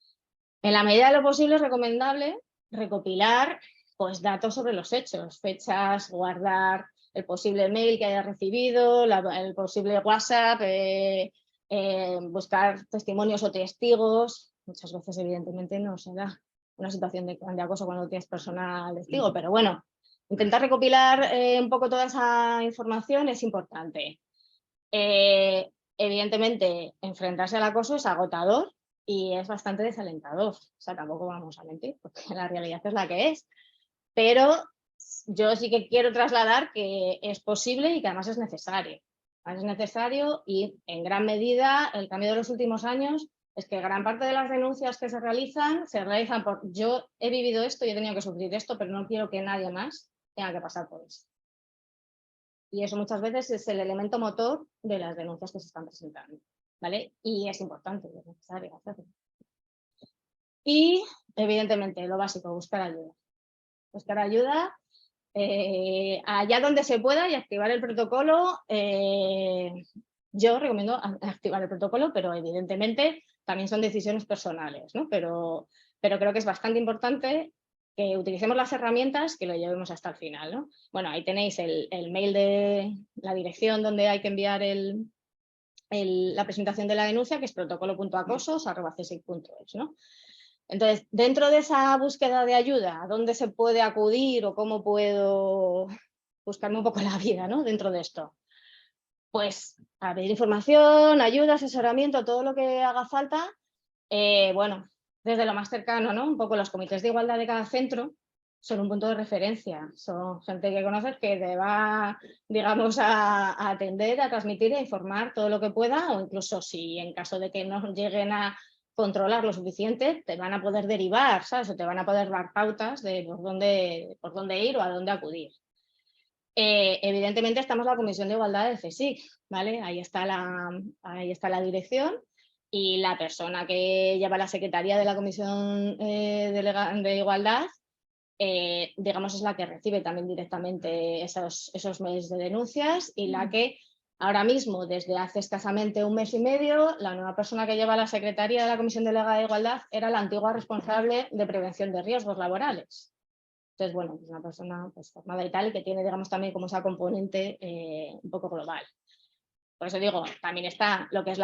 En la medida de lo posible es recomendable recopilar pues, datos sobre los hechos, fechas, guardar el posible mail que haya recibido, el posible WhatsApp, buscar testimonios o testigos. Muchas veces, evidentemente, no se da una situación de acoso cuando tienes personal testigo, pero bueno, intentar recopilar un poco toda esa información es importante. Evidentemente, enfrentarse al acoso es agotador y es bastante desalentador. O sea, tampoco vamos a mentir, porque la realidad es la que es. Pero yo sí que quiero trasladar que es posible y que además es necesario. Es necesario y en gran medida el cambio de los últimos años es que gran parte de las denuncias que se realizan por yo he vivido esto y he tenido que sufrir esto, pero no quiero que nadie más tenga que pasar por eso. Y eso muchas veces es el elemento motor de las denuncias que se están presentando, ¿vale? Y es importante, es necesario hacerlo. Y, evidentemente, lo básico, buscar ayuda. Buscar ayuda allá donde se pueda y activar el protocolo. Yo recomiendo activar el protocolo, pero evidentemente también son decisiones personales, ¿no? Pero creo que es bastante importante que utilicemos las herramientas, que lo llevemos hasta el final, ¿no? Bueno, ahí tenéis el mail de la dirección donde hay que enviar la presentación de la denuncia, que es protocolo.acosos@csic.es, ¿no? Entonces, dentro de esa búsqueda de ayuda, ¿a dónde se puede acudir o cómo puedo buscarme un poco la vida, ¿no? Dentro de esto. Pues a pedir información, ayuda, asesoramiento, todo lo que haga falta. Bueno, desde lo más cercano, ¿no? Un poco los comités de igualdad de cada centro son un punto de referencia. Son gente que conoces que te va, digamos, a atender, a transmitir e informar todo lo que pueda, o incluso si en caso de que no lleguen a controlar lo suficiente, te van a poder derivar, ¿sabes? O te van a poder dar pautas de por dónde ir o a dónde acudir. Evidentemente estamos en la Comisión de Igualdad del CSIC, ¿vale? Ahí está la dirección y la persona que lleva la secretaría de la Comisión de Igualdad, digamos, es la que recibe también directamente esos mails de denuncias y la que ahora mismo, desde hace escasamente un mes y medio, la nueva persona que lleva la secretaría de la Comisión Delegada de Igualdad era la antigua responsable de prevención de riesgos laborales. Entonces, bueno, es una persona pues, formada y tal, y que tiene, digamos, también como esa componente un poco global. Por eso digo, también está lo que es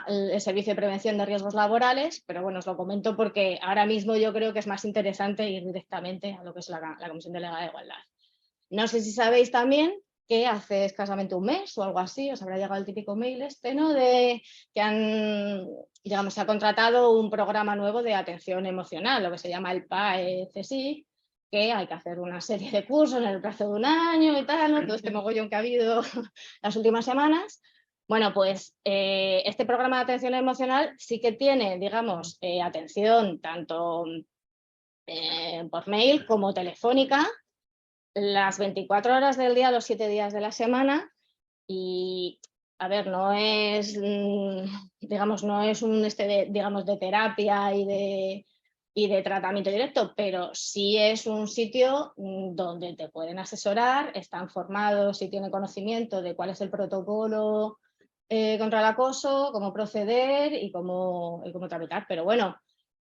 el Servicio de Prevención de Riesgos Laborales, pero bueno, os lo comento porque ahora mismo yo creo que es más interesante ir directamente a lo que es la Comisión Delegada de Igualdad. No sé si sabéis también que hace escasamente un mes o algo así, os habrá llegado el típico mail ¿no? De que digamos, se ha contratado un programa nuevo de atención emocional, lo que se llama el PAE-CSIC, que hay que hacer una serie de cursos en el plazo de un año y tal, ¿no? Todo este mogollón que ha habido las últimas semanas. Bueno, pues este programa de atención emocional sí que tiene, digamos, atención tanto por mail como telefónica, las 24 horas del día, los 7 días de la semana. Y, a ver, no es, digamos, no es un digamos, de terapia y de tratamiento directo, pero sí es un sitio donde te pueden asesorar, están formados y tienen conocimiento de cuál es el protocolo contra el acoso, cómo proceder y cómo tramitar. Pero bueno,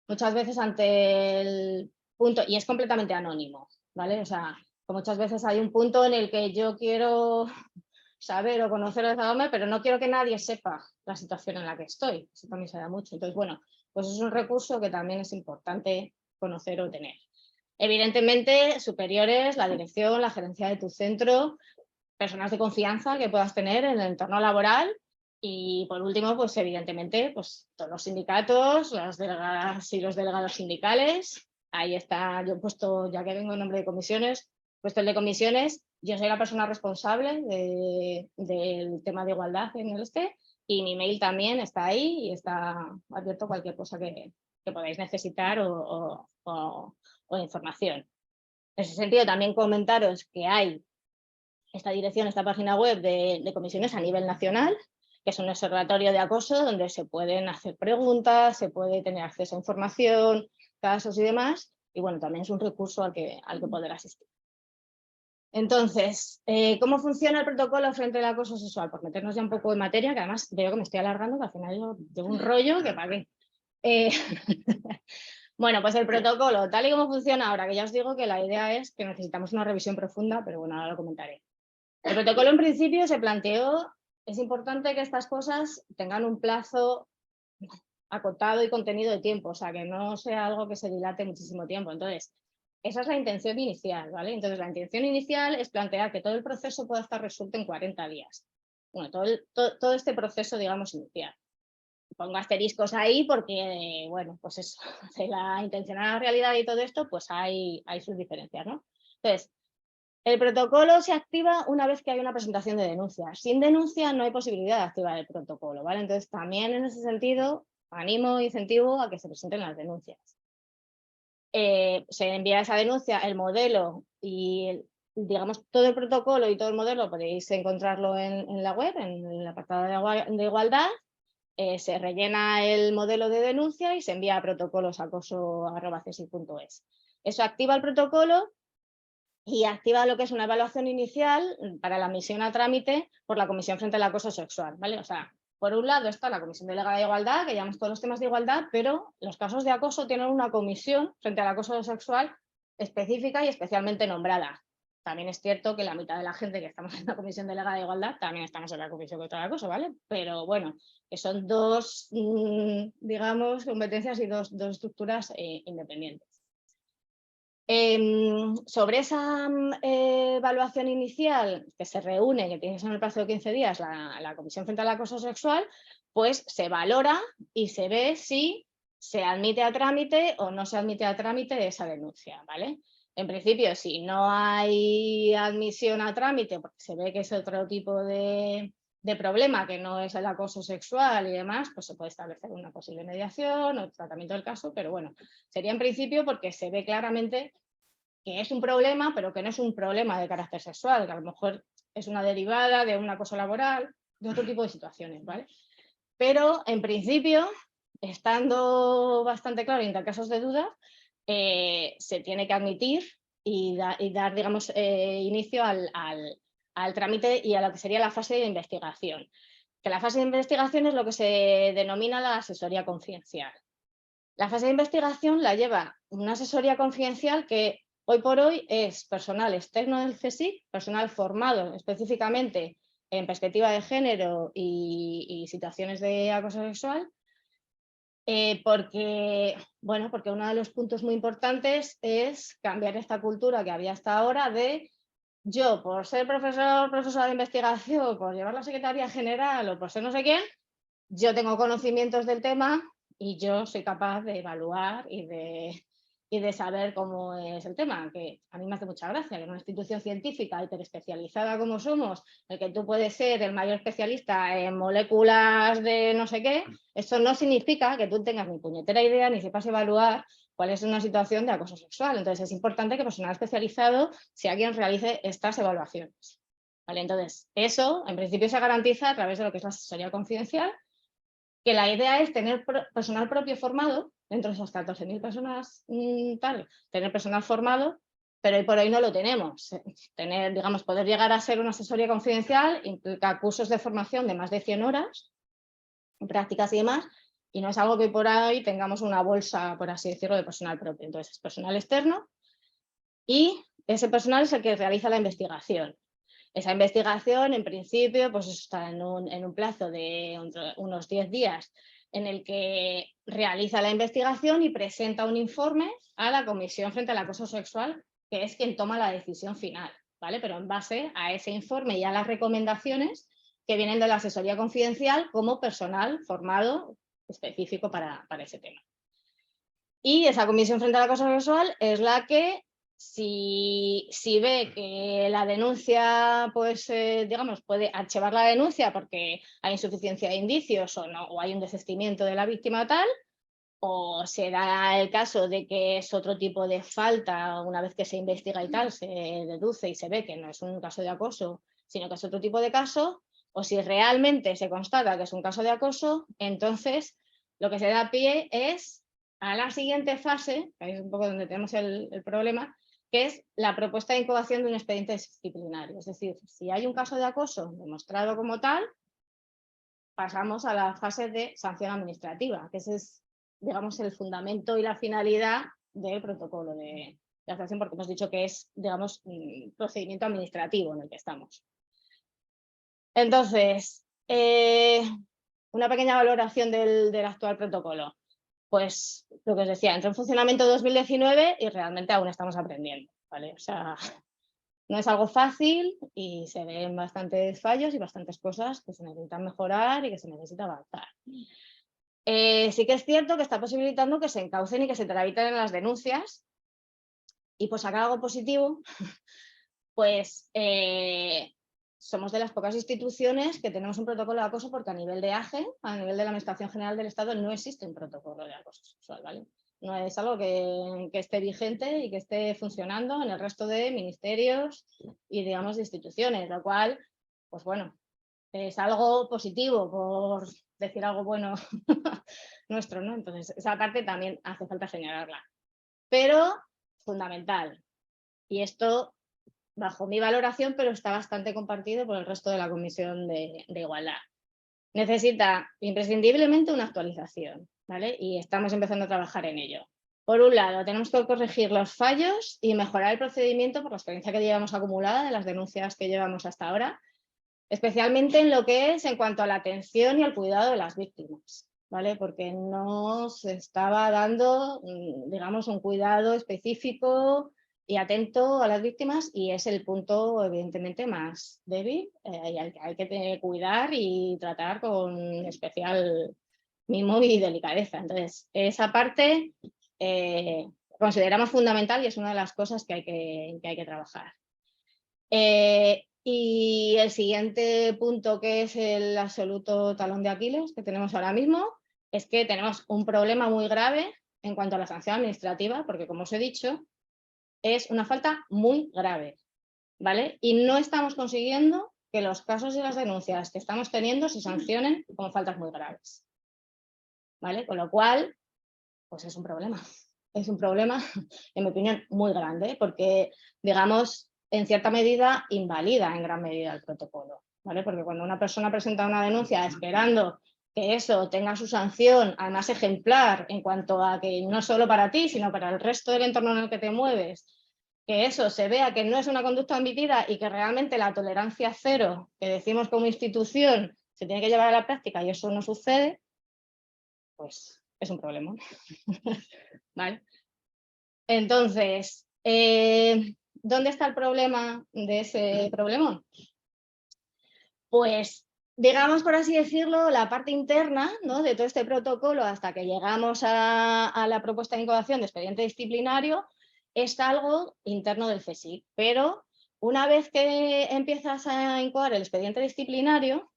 muchas veces ante el punto, y es completamente anónimo, ¿vale? O sea, muchas veces hay un punto en el que yo quiero saber o conocer a esa hombre, pero no quiero que nadie sepa la situación en la que estoy. Eso también se da mucho. Entonces, bueno, pues es un recurso que también es importante conocer o tener. Evidentemente, superiores, la dirección, la gerencia de tu centro, personas de confianza que puedas tener en el entorno laboral y, por último, pues evidentemente, pues todos los sindicatos, las delegadas y los delegados sindicales, ahí está, yo he puesto, ya que vengo en nombre de comisiones, he puesto el de comisiones, yo soy la persona responsable del tema de igualdad en el y mi mail también está ahí y está abierto cualquier cosa que podáis necesitar o información. En ese sentido, también comentaros que hay esta dirección, esta página web de comisiones a nivel nacional, que es un observatorio de acoso donde se pueden hacer preguntas, se puede tener acceso a información, casos y demás, y bueno, también es un recurso al que poder asistir. Entonces, ¿cómo funciona el protocolo frente al acoso sexual? Por meternos ya un poco en materia, que además veo que me estoy alargando, que al final yo llevo un rollo que para qué. Bueno, pues el protocolo, tal y como funciona ahora, que ya os digo que la idea es que necesitamos una revisión profunda, pero bueno, ahora lo comentaré. El protocolo en principio se planteó, es importante que estas cosas tengan un plazo acotado y contenido de tiempo, o sea, que no sea algo que se dilate muchísimo tiempo. Entonces, esa es la intención inicial, ¿vale? Entonces, la intención inicial es plantear que todo el proceso pueda estar resuelto en 40 días. Bueno, todo este proceso, digamos, inicial. Pongo asteriscos ahí porque, bueno, pues eso, de la intención a la realidad y todo esto, pues hay sus diferencias, ¿no? Entonces, el protocolo se activa una vez que hay una presentación de denuncia. Sin denuncia no hay posibilidad de activar el protocolo, ¿vale? Entonces, también en ese sentido, animo e incentivo a que se presenten las denuncias. Se envía esa denuncia, el modelo y, digamos, todo el protocolo y todo el modelo podéis encontrarlo en la web, en el apartado de igualdad. Se rellena el modelo de denuncia y se envía a protocolos@cesi.es. Eso activa el protocolo y activa lo que es una evaluación inicial para la admisión a trámite por la Comisión frente al acoso sexual, ¿vale? O sea, por un lado está la Comisión Delegada de Igualdad, que llamamos todos los temas de igualdad, pero los casos de acoso tienen una comisión frente al acoso sexual específica y especialmente nombrada. También es cierto que la mitad de la gente que estamos en la Comisión Delegada de Igualdad también estamos en la Comisión contra el Acoso, ¿vale? Pero bueno, que son dos, digamos, competencias y dos estructuras independientes. Sobre esa evaluación inicial que se reúne, que tiene que ser en el plazo de 15 días, la Comisión frente al Acoso Sexual, pues se valora y se ve si se admite a trámite o no se admite a trámite esa denuncia, ¿vale? En principio, si no hay admisión a trámite, porque se ve que es otro tipo de problema, que no es el acoso sexual y demás, pues se puede establecer una posible mediación o tratamiento del caso, pero bueno, sería en principio porque se ve claramente que es un problema, pero que no es un problema de carácter sexual, que a lo mejor es una derivada de un acoso laboral, de otro tipo de situaciones, ¿vale? Pero en principio, estando bastante claro y en casos de duda, se tiene que admitir y dar digamos, inicio al trámite y a lo que sería la fase de investigación. Que la fase de investigación es lo que se denomina la asesoría confidencial. La fase de investigación la lleva una asesoría confidencial que hoy por hoy es personal externo del CSIC, personal formado específicamente en perspectiva de género y situaciones de acoso sexual, porque uno de los puntos muy importantes es cambiar esta cultura que había hasta ahora de yo, por ser profesora de investigación, por llevar la secretaría general o por ser no sé quién, yo tengo conocimientos del tema y yo soy capaz de evaluar y de saber cómo es el tema, que a mí me hace mucha gracia que en una institución científica hiperespecializada como somos, el que tú puedes ser el mayor especialista en moléculas de no sé qué, eso no significa que tú tengas ni puñetera idea ni sepas evaluar cuál es una situación de acoso sexual. Entonces es importante que personal especializado sea quien realice estas evaluaciones. ¿Vale? Entonces, eso en principio se garantiza a través de lo que es la asesoría confidencial, que la idea es tener personal propio formado, dentro de esas 14.000 personas, tener personal formado, pero hoy por hoy no lo tenemos. Tener, digamos, poder llegar a ser una asesoría confidencial implica cursos de formación de más de 100 horas, prácticas y demás, y no es algo que hoy por hoy tengamos una bolsa, por así decirlo, de personal propio. Entonces es personal externo y ese personal es el que realiza la investigación. Esa investigación, en principio, pues está en un plazo de unos 10 días en el que realiza la investigación y presenta un informe a la Comisión frente al Acoso Sexual, que es quien toma la decisión final, ¿vale? Pero en base a ese informe y a las recomendaciones que vienen de la asesoría confidencial como personal formado específico para ese tema. Y esa comisión frente al acoso sexual es la que, si ve que la denuncia, pues digamos, puede archivar la denuncia porque hay insuficiencia de indicios o no, o hay un desistimiento de la víctima tal, o se da el caso de que es otro tipo de falta, una vez que se investiga y tal, se deduce y se ve que no es un caso de acoso, sino que es otro tipo de caso, o si realmente se constata que es un caso de acoso, entonces lo que se da pie es a la siguiente fase, que es un poco donde tenemos el problema, que es la propuesta de incoación de un expediente disciplinario. Es decir, si hay un caso de acoso demostrado como tal, pasamos a la fase de sanción administrativa, que ese es, digamos, el fundamento y la finalidad del protocolo de actuación, porque hemos dicho que es, digamos, un procedimiento administrativo en el que estamos. Entonces, una pequeña valoración del actual protocolo. Pues lo que os decía, entró en funcionamiento en 2019 y realmente aún estamos aprendiendo, ¿vale? O sea, no es algo fácil y se ven bastantes fallos y bastantes cosas que se necesitan mejorar y que se necesita avanzar. Sí que es cierto que está posibilitando que se encaucen y que se tramiten las denuncias, y por sacar algo positivo, pues somos de las pocas instituciones que tenemos un protocolo de acoso, porque a nivel de AGE, a nivel de la Administración General del Estado, no existe un protocolo de acoso sexual, ¿vale? No es algo que esté vigente y que esté funcionando en el resto de ministerios y, digamos, de instituciones, lo cual, pues bueno, es algo positivo, por decir algo bueno nuestro, ¿no? Entonces, esa parte también hace falta señalarla. Pero fundamental, y esto bajo mi valoración, pero está bastante compartido por el resto de la Comisión de Igualdad. Necesita imprescindiblemente una actualización, ¿vale? Y estamos empezando a trabajar en ello. Por un lado, tenemos que corregir los fallos y mejorar el procedimiento por la experiencia que llevamos acumulada de las denuncias que llevamos hasta ahora, especialmente en lo que es en cuanto a la atención y al cuidado de las víctimas, ¿vale? Porque no se estaba dando, digamos, un cuidado específico y atento a las víctimas, y es el punto evidentemente más débil y al que hay que cuidar y tratar con especial mimo y delicadeza. Entonces, esa parte consideramos fundamental y es una de las cosas que hay que trabajar. Y el siguiente punto, que es el absoluto talón de Aquiles que tenemos ahora mismo, es que tenemos un problema muy grave en cuanto a la sanción administrativa, porque, como os he dicho, es una falta muy grave, ¿vale? Y no estamos consiguiendo que los casos y las denuncias que estamos teniendo se sancionen como faltas muy graves, ¿vale? Con lo cual, pues es un problema. Es un problema, en mi opinión, muy grande, porque, digamos, en cierta medida invalida en gran medida el protocolo, ¿vale? Porque cuando una persona presenta una denuncia esperando que eso tenga su sanción, además ejemplar, en cuanto a que no solo para ti, sino para el resto del entorno en el que te mueves, que eso se vea que no es una conducta admitida y que realmente la tolerancia cero que decimos como institución se tiene que llevar a la práctica y eso no sucede, pues es un problema. ¿Vale? Entonces, ¿dónde está el problema de ese problemón? Pues, digamos, por así decirlo, la parte interna, ¿no?, de todo este protocolo, hasta que llegamos a la propuesta de incoación de expediente disciplinario, es algo interno del CSIC. Pero una vez que empiezas a incoar el expediente disciplinario,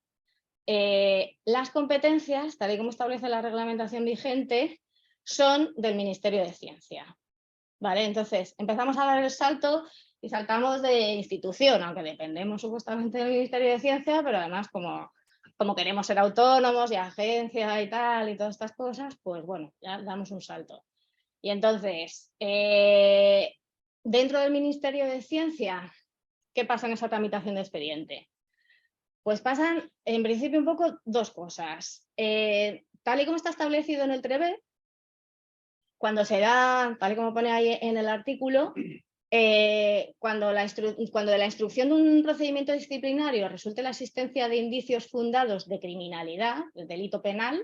las competencias, tal y como establece la reglamentación vigente, son del Ministerio de Ciencia, ¿vale? Entonces, empezamos a dar el salto y saltamos de institución, aunque dependemos supuestamente del Ministerio de Ciencia, pero además como queremos ser autónomos y agencia y tal y todas estas cosas, pues bueno, ya damos un salto. Y entonces, dentro del Ministerio de Ciencia, ¿qué pasa en esa tramitación de expediente? Pues pasan, en principio, un poco dos cosas. Tal y como está establecido en el TREBE, cuando se da, tal y como pone ahí en el artículo, cuando de la instrucción de un procedimiento disciplinario resulte la existencia de indicios fundados de criminalidad, de delito penal,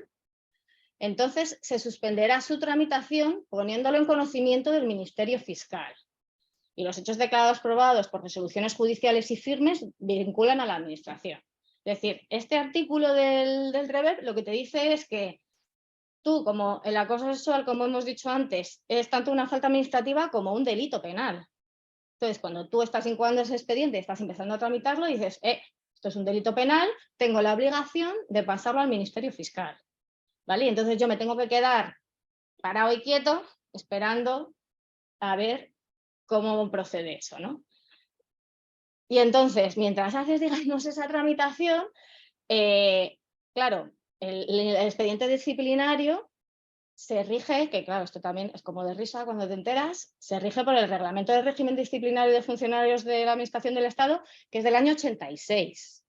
entonces se suspenderá su tramitación poniéndolo en conocimiento del Ministerio Fiscal. Y los hechos declarados probados por resoluciones judiciales y firmes vinculan a la Administración. Es decir, este artículo del TREBE lo que te dice es que tú, como el acoso sexual, como hemos dicho antes, es tanto una falta administrativa como un delito penal. Entonces, cuando tú estás incoando ese expediente, estás empezando a tramitarlo y dices, esto es un delito penal, tengo la obligación de pasarlo al Ministerio Fiscal, ¿vale? Y entonces yo me tengo que quedar parado y quieto esperando a ver cómo procede eso, ¿no? Y entonces, mientras haces, digamos, esa tramitación, claro, el expediente disciplinario se rige, que claro, esto también es como de risa cuando te enteras, se rige por el Reglamento de Régimen Disciplinario de Funcionarios de la Administración del Estado, que es del año 86,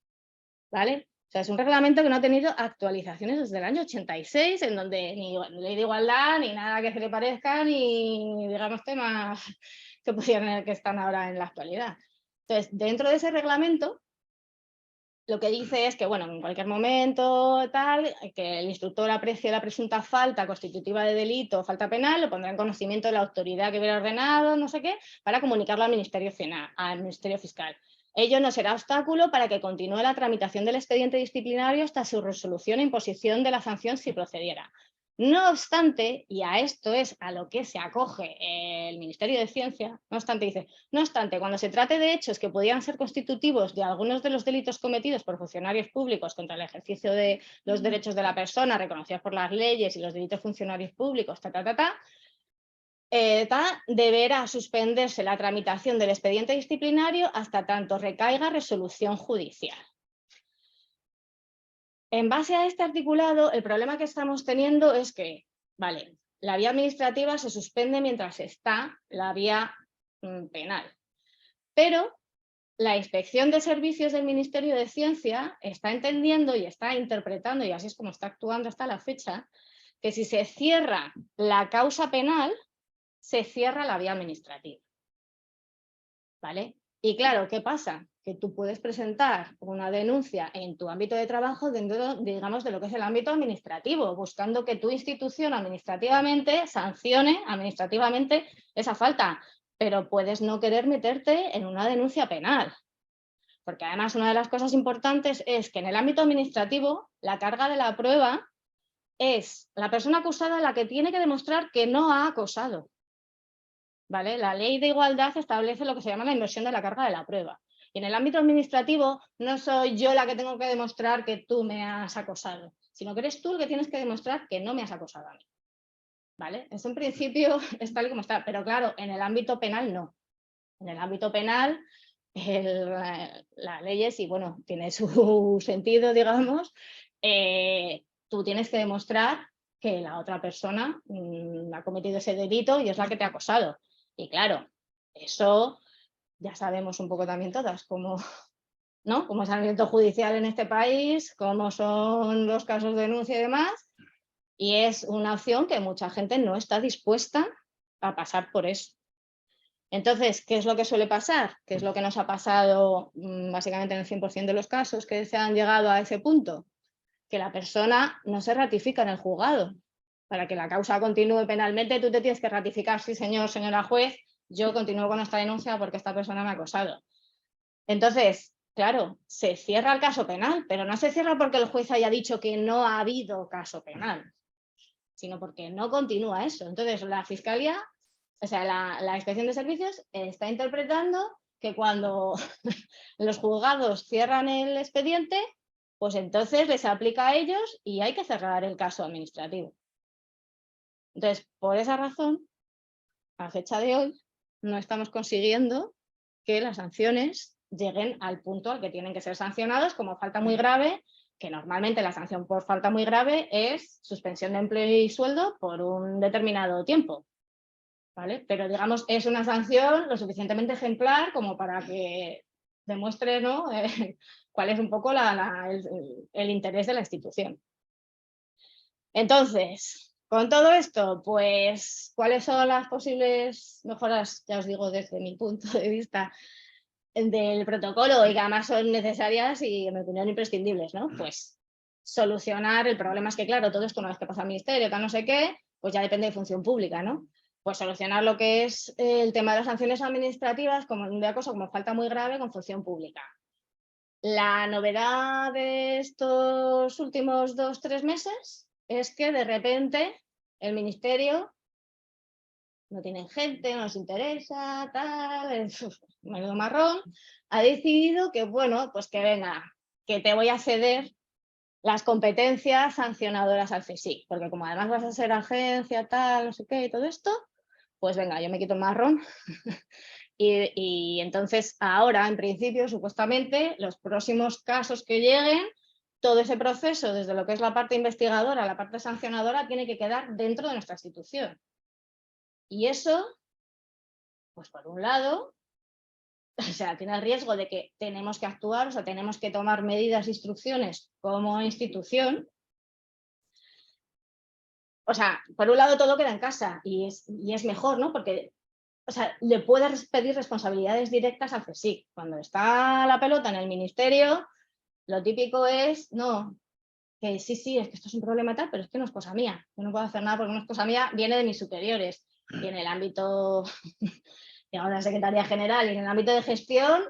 ¿vale? O sea, es un reglamento que no ha tenido actualizaciones desde el año 86, en donde ni ley de igualdad, ni nada que se le parezca, ni, digamos, temas que están ahora en la actualidad. Entonces, dentro de ese reglamento, lo que dice es que, bueno, en cualquier momento, tal, que el instructor aprecie la presunta falta constitutiva de delito o falta penal, lo pondrá en conocimiento de la autoridad que hubiera ordenado, no sé qué, para comunicarlo al Ministerio Fiscal. Ello no será obstáculo para que continúe la tramitación del expediente disciplinario hasta su resolución e imposición de la sanción si procediera. No obstante, y a esto es a lo que se acoge el Ministerio de Ciencia, no obstante, dice, no obstante, cuando se trate de hechos que pudieran ser constitutivos de algunos de los delitos cometidos por funcionarios públicos contra el ejercicio de los derechos de la persona reconocidos por las leyes y los delitos funcionarios públicos, deberá suspenderse la tramitación del expediente disciplinario hasta tanto recaiga resolución judicial. En base a este articulado, el problema que estamos teniendo es que, vale, la vía administrativa se suspende mientras está la vía penal, pero la Inspección de Servicios del Ministerio de Ciencia está entendiendo y está interpretando, y así es como está actuando hasta la fecha, que si se cierra la causa penal, se cierra la vía administrativa, ¿vale? Y claro, ¿qué pasa? Que tú puedes presentar una denuncia en tu ámbito de trabajo dentro, digamos, de lo que es el ámbito administrativo, buscando que tu institución administrativamente sancione administrativamente esa falta, pero puedes no querer meterte en una denuncia penal. Porque además una de las cosas importantes es que en el ámbito administrativo la carga de la prueba es la persona acusada la que tiene que demostrar que no ha acosado. ¿Vale? La ley de igualdad establece lo que se llama la inversión de la carga de la prueba. Y en el ámbito administrativo no soy yo la que tengo que demostrar que tú me has acosado, sino que eres tú el que tienes que demostrar que no me has acosado a mí. ¿Vale? Eso en principio es tal y como está, pero claro, en el ámbito penal no. En el ámbito penal la ley es, y bueno, tiene su sentido, digamos, tú tienes que demostrar que la otra persona ha cometido ese delito y es la que te ha acosado. Y claro, eso ya sabemos un poco también todas, cómo, ¿no? Cómo es el ámbito judicial en este país, cómo son los casos de denuncia y demás, y es una opción que mucha gente no está dispuesta a pasar por eso. Entonces, ¿qué es lo que suele pasar? ¿Qué es lo que nos ha pasado básicamente en el 100% de los casos que se han llegado a ese punto? Que la persona no se ratifica en el juzgado. Para que la causa continúe penalmente, tú te tienes que ratificar, sí señor, señora juez, yo continúo con esta denuncia porque esta persona me ha acosado. Entonces, claro, se cierra el caso penal, pero no se cierra porque el juez haya dicho que no ha habido caso penal, sino porque no continúa eso. Entonces, la Fiscalía, o sea, la Inspección de Servicios está interpretando que cuando los juzgados cierran el expediente, pues entonces les aplica a ellos y hay que cerrar el caso administrativo. Entonces, por esa razón, a fecha de hoy, no estamos consiguiendo que las sanciones lleguen al punto al que tienen que ser sancionados como falta muy grave, que normalmente la sanción por falta muy grave es suspensión de empleo y sueldo por un determinado tiempo, ¿vale? Pero digamos, es una sanción lo suficientemente ejemplar como para que demuestre, ¿no? Cuál es un poco el interés de la institución. Entonces, con todo esto, pues, ¿cuáles son las posibles mejoras? Ya os digo, desde mi punto de vista, del protocolo, y que además son necesarias y, en mi opinión, imprescindibles, ¿no? Pues solucionar el problema. Es que, claro, todo esto una vez que pasa al ministerio, tal no sé qué, pues ya depende de función pública, ¿no? Pues solucionar lo que es el tema de las sanciones administrativas como una cosa como falta muy grave con función pública. La novedad de estos últimos 2 o 3 meses es que de repente el ministerio no tienen gente, no les interesa, tal, menudo marrón, ha decidido que, bueno, pues que venga, que te voy a ceder las competencias sancionadoras al CSIC, porque como además vas a ser agencia, tal, no sé qué, y todo esto, pues venga, yo me quito el marrón. y entonces ahora, en principio, supuestamente, los próximos casos que lleguen, todo ese proceso, desde lo que es la parte investigadora a la parte sancionadora, tiene que quedar dentro de nuestra institución. Y eso, pues por un lado, o sea, tiene el riesgo de que tenemos que actuar, o sea, tenemos que tomar medidas, instrucciones como institución. O sea, por un lado todo queda en casa y es mejor, ¿no? Porque, o sea, le puedes pedir responsabilidades directas al CSIC. Cuando está la pelota en el ministerio, lo típico es, no, que sí, es que esto es un problema tal, pero es que no es cosa mía. Yo no puedo hacer nada porque no es cosa mía, viene de mis superiores. Y en el ámbito, digamos, de la Secretaría General y en el ámbito de gestión,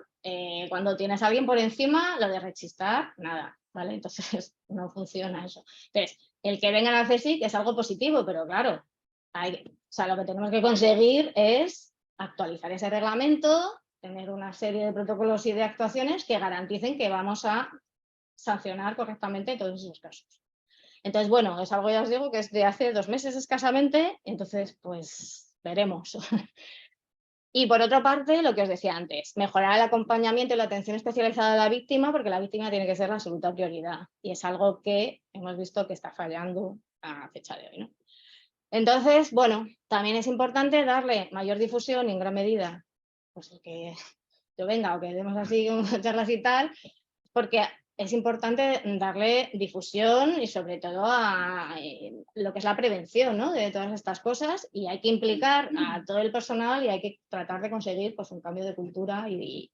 cuando tienes a alguien por encima, lo de rechistar, nada, ¿vale? Entonces no funciona eso. Entonces, el que vengan al CSIC es algo positivo, pero claro, o sea, lo que tenemos que conseguir es actualizar ese reglamento, tener una serie de protocolos y de actuaciones que garanticen que vamos a sancionar correctamente todos esos casos. Entonces, bueno, es algo, ya os digo, que es de hace 2 meses escasamente, entonces, pues, veremos. Y por otra parte, lo que os decía antes, mejorar el acompañamiento y la atención especializada a la víctima, porque la víctima tiene que ser la absoluta prioridad. Y es algo que hemos visto que está fallando a fecha de hoy, ¿no? Entonces, bueno, también es importante darle mayor difusión y en gran medida, pues el que yo venga o que demos así charlas y tal, porque es importante darle difusión y sobre todo a lo que es la prevención, ¿no? De todas estas cosas, y hay que implicar a todo el personal y hay que tratar de conseguir, pues, un cambio de cultura y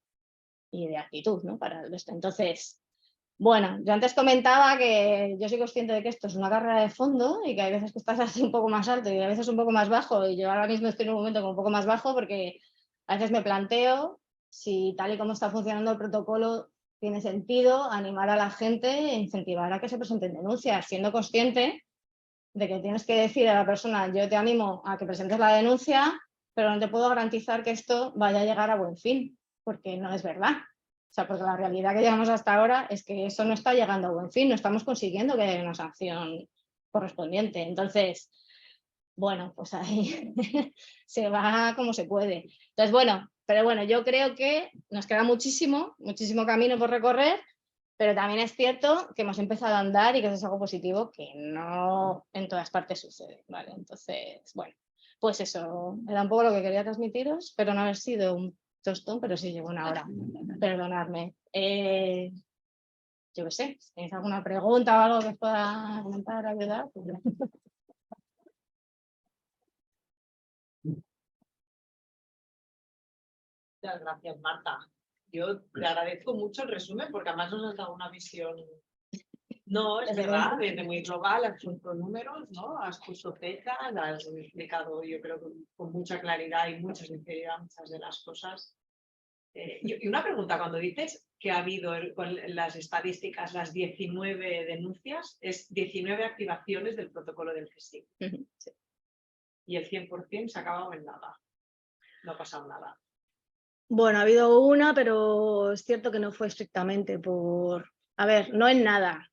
de actitud, ¿no? Para esto. Entonces, bueno, yo antes comentaba que yo soy consciente de que esto es una carrera de fondo y que hay veces que estás así un poco más alto y a veces un poco más bajo, y yo ahora mismo estoy en un momento como un poco más bajo porque a veces me planteo si tal y como está funcionando el protocolo tiene sentido animar a la gente e incentivar a que se presenten denuncias, siendo consciente de que tienes que decir a la persona, yo te animo a que presentes la denuncia, pero no te puedo garantizar que esto vaya a llegar a buen fin, porque no es verdad. O sea, porque la realidad que llevamos hasta ahora es que eso no está llegando a buen fin, no estamos consiguiendo que haya una sanción correspondiente. Entonces, bueno, pues ahí se va como se puede. Entonces, bueno, pero bueno, yo creo que nos queda muchísimo camino por recorrer, pero también es cierto que hemos empezado a andar y que eso es algo positivo que no en todas partes sucede, ¿vale? Entonces, bueno, pues eso, era un poco lo que quería transmitiros, pero no haber sido un tostón, pero sí llevo una hora, perdonadme. Yo qué sé, si tenéis alguna pregunta o algo que os pueda comentar, ayudar, pues Muchas gracias, Marta. Yo te agradezco mucho el resumen porque además nos has dado una visión, no, es verdad, de muy global, has puesto números, ¿no? Has puesto fechas, has explicado, yo creo, con mucha claridad y mucha sinceridad muchas de las cosas. Y una pregunta, cuando dices que ha habido con las estadísticas, las 19 denuncias, es 19 activaciones del protocolo del CSIC. sí. Y el 100% se ha acabado en nada. No ha pasado nada. Bueno, ha habido una, pero es cierto que no fue estrictamente por... A ver, no en nada,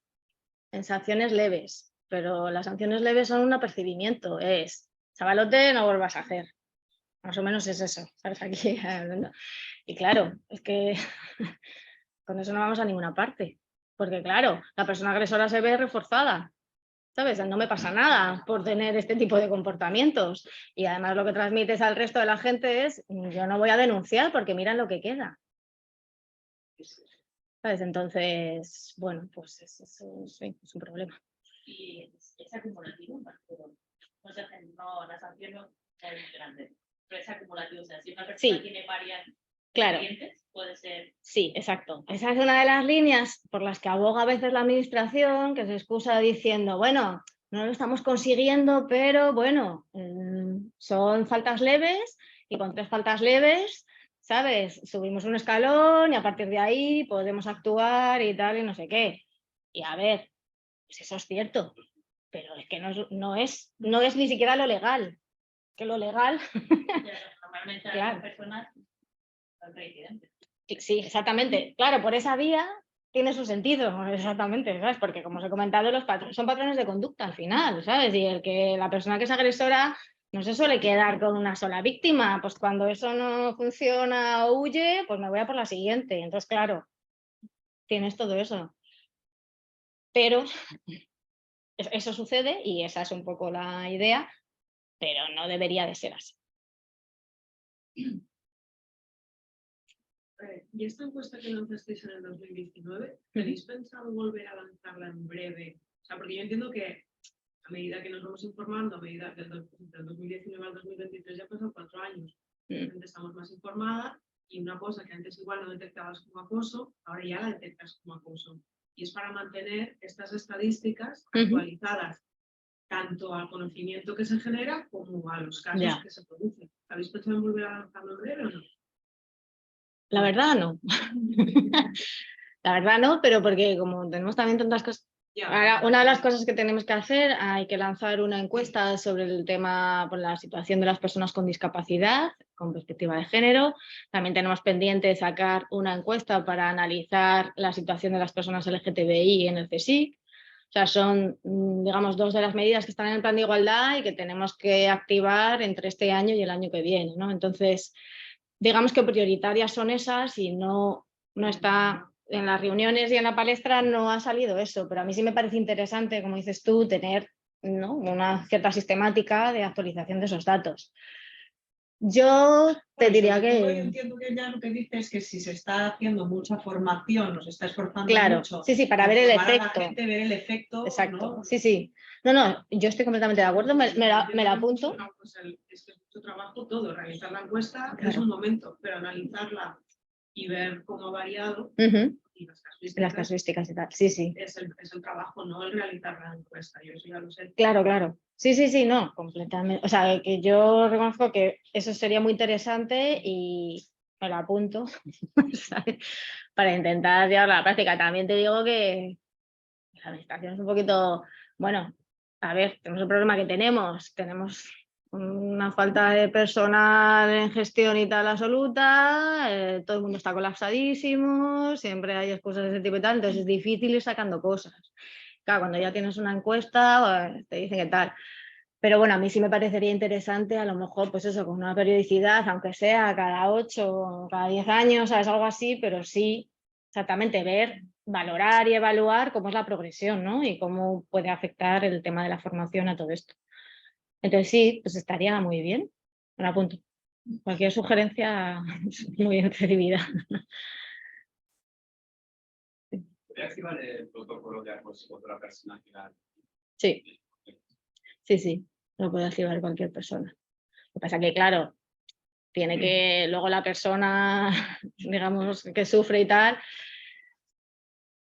en sanciones leves, pero las sanciones leves son un apercibimiento, es, chavalote, no vuelvas a hacer. Más o menos es eso, ¿sabes? Aquí. Y claro, es que con eso no vamos a ninguna parte, porque claro, la persona agresora se ve reforzada, ¿sabes? No me pasa nada por tener este tipo de comportamientos. Y además lo que transmites al resto de la gente es, yo no voy a denunciar porque miran lo que queda. ¿Sabes? Entonces, bueno, pues es un problema. Y es acumulativo, no se hacen, no, la sanción no es muy grande, pero es acumulativo, o sea, si una persona tiene varias clientes, puede ser... Sí, exacto. Esa es una de las líneas por las que aboga a veces la administración, que se excusa diciendo, bueno, no lo estamos consiguiendo, pero bueno, son faltas leves y con 3 faltas leves, ¿sabes? Subimos un escalón y a partir de ahí podemos actuar y tal y no sé qué. Y a ver, pues eso es cierto, pero es que no es ni siquiera lo legal. Que lo legal... Normalmente Claro. las personas son reincidentes. Sí, exactamente. Claro, por esa vía tiene su sentido, exactamente, ¿sabes? Porque como os he comentado, son patrones de conducta al final, ¿sabes? Y la persona que es agresora no se suele quedar con una sola víctima, pues cuando eso no funciona o huye, pues me voy a por la siguiente. Entonces, claro, tienes todo eso. Pero eso sucede y esa es un poco la idea, pero no debería de ser así. Y esta encuesta que lanzasteis en el 2019, ¿tenéis pensado volver a lanzarla en breve? O sea, porque yo entiendo que a medida que nos vamos informando, a medida que del 2019 al 2023 ya pasan 4 años, la gente estamos más informada y una cosa que antes igual no detectabas como acoso, ahora ya la detectas como acoso. Y es para mantener estas estadísticas actualizadas, tanto al conocimiento que se genera como a los casos que se producen. ¿Habéis pensado en volver a lanzarlo en breve o no? La verdad no. La verdad no, pero porque como tenemos también tantas cosas... Ahora, una de las cosas que tenemos que hacer, hay que lanzar una encuesta sobre el tema, por la situación de las personas con discapacidad, con perspectiva de género. También tenemos pendiente de sacar una encuesta para analizar la situación de las personas LGTBI en el CSIC. O sea, son, digamos, 2 de las medidas que están en el plan de igualdad y que tenemos que activar entre este año y el año que viene, ¿no? Entonces, digamos que prioritarias son esas y no está en las reuniones y en la palestra no ha salido eso, pero a mí sí me parece interesante, como dices tú, tener, ¿no?, una cierta sistemática de actualización de esos datos. Yo te diría que... Yo entiendo que ya lo que dices es que si se está haciendo mucha formación, nos está esforzando mucho. Sí, para ver el efecto. A la gente, ver el efecto. Exacto, ¿no? sí. No, yo estoy completamente de acuerdo, me la apunto. Pues es que es mucho trabajo todo, realizar la encuesta es un momento, pero analizarla y ver cómo ha variado y las casuísticas y tal, sí. Es el trabajo, no el realizar la encuesta, yo eso ya lo sé. Claro. Sí, no, completamente. O sea, que yo reconozco que eso sería muy interesante y me lo apunto, ¿sabes?, para intentar llevarlo a la práctica. También te digo que la administración es un poquito, bueno, a ver, tenemos el problema que tenemos una falta de personal en gestión y tal absoluta, todo el mundo está colapsadísimo, siempre hay excusas de ese tipo y tal, entonces es difícil ir sacando cosas. Claro, cuando ya tienes una encuesta, te dicen qué tal. Pero bueno, a mí sí me parecería interesante, a lo mejor, pues eso, con una periodicidad, aunque sea cada 8 o cada 10 años, ¿sabes?, algo así, pero sí, exactamente, ver, valorar y evaluar cómo es la progresión, ¿no?, y cómo puede afectar el tema de la formación a todo esto. Entonces sí, pues estaría muy bien. Me lo apunto. Cualquier sugerencia es muy bien recibida. ¿Puede activar el protocolo de acoso contra la persona final? Sí, lo puede activar cualquier persona. Lo que pasa es que, claro, tiene que luego la persona, digamos, que sufre y tal.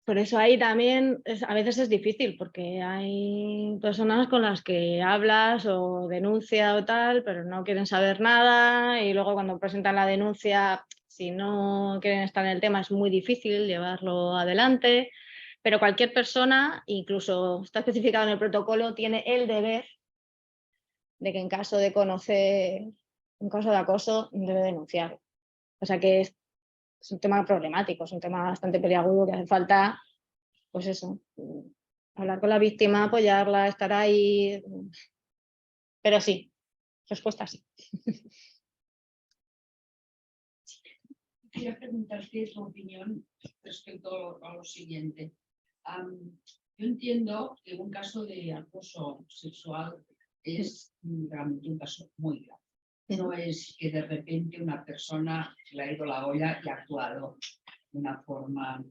Por eso ahí también a veces es difícil, porque hay personas con las que hablas o denuncia o tal, pero no quieren saber nada y luego cuando presentan la denuncia, si no quieren estar en el tema, es muy difícil llevarlo adelante. Pero cualquier persona, incluso está especificado en el protocolo, tiene el deber de que en caso de conocer un caso de acoso debe denunciarlo. O sea que es un tema problemático, es un tema bastante peliagudo que hace falta, pues eso, hablar con la víctima, apoyarla, estar ahí. Pero sí, respuesta sí. Quería preguntarte tu opinión respecto a lo siguiente. Yo entiendo que un caso de acoso sexual es realmente un caso muy grave. No es que de repente una persona se le ha ido la olla y ha actuado de una forma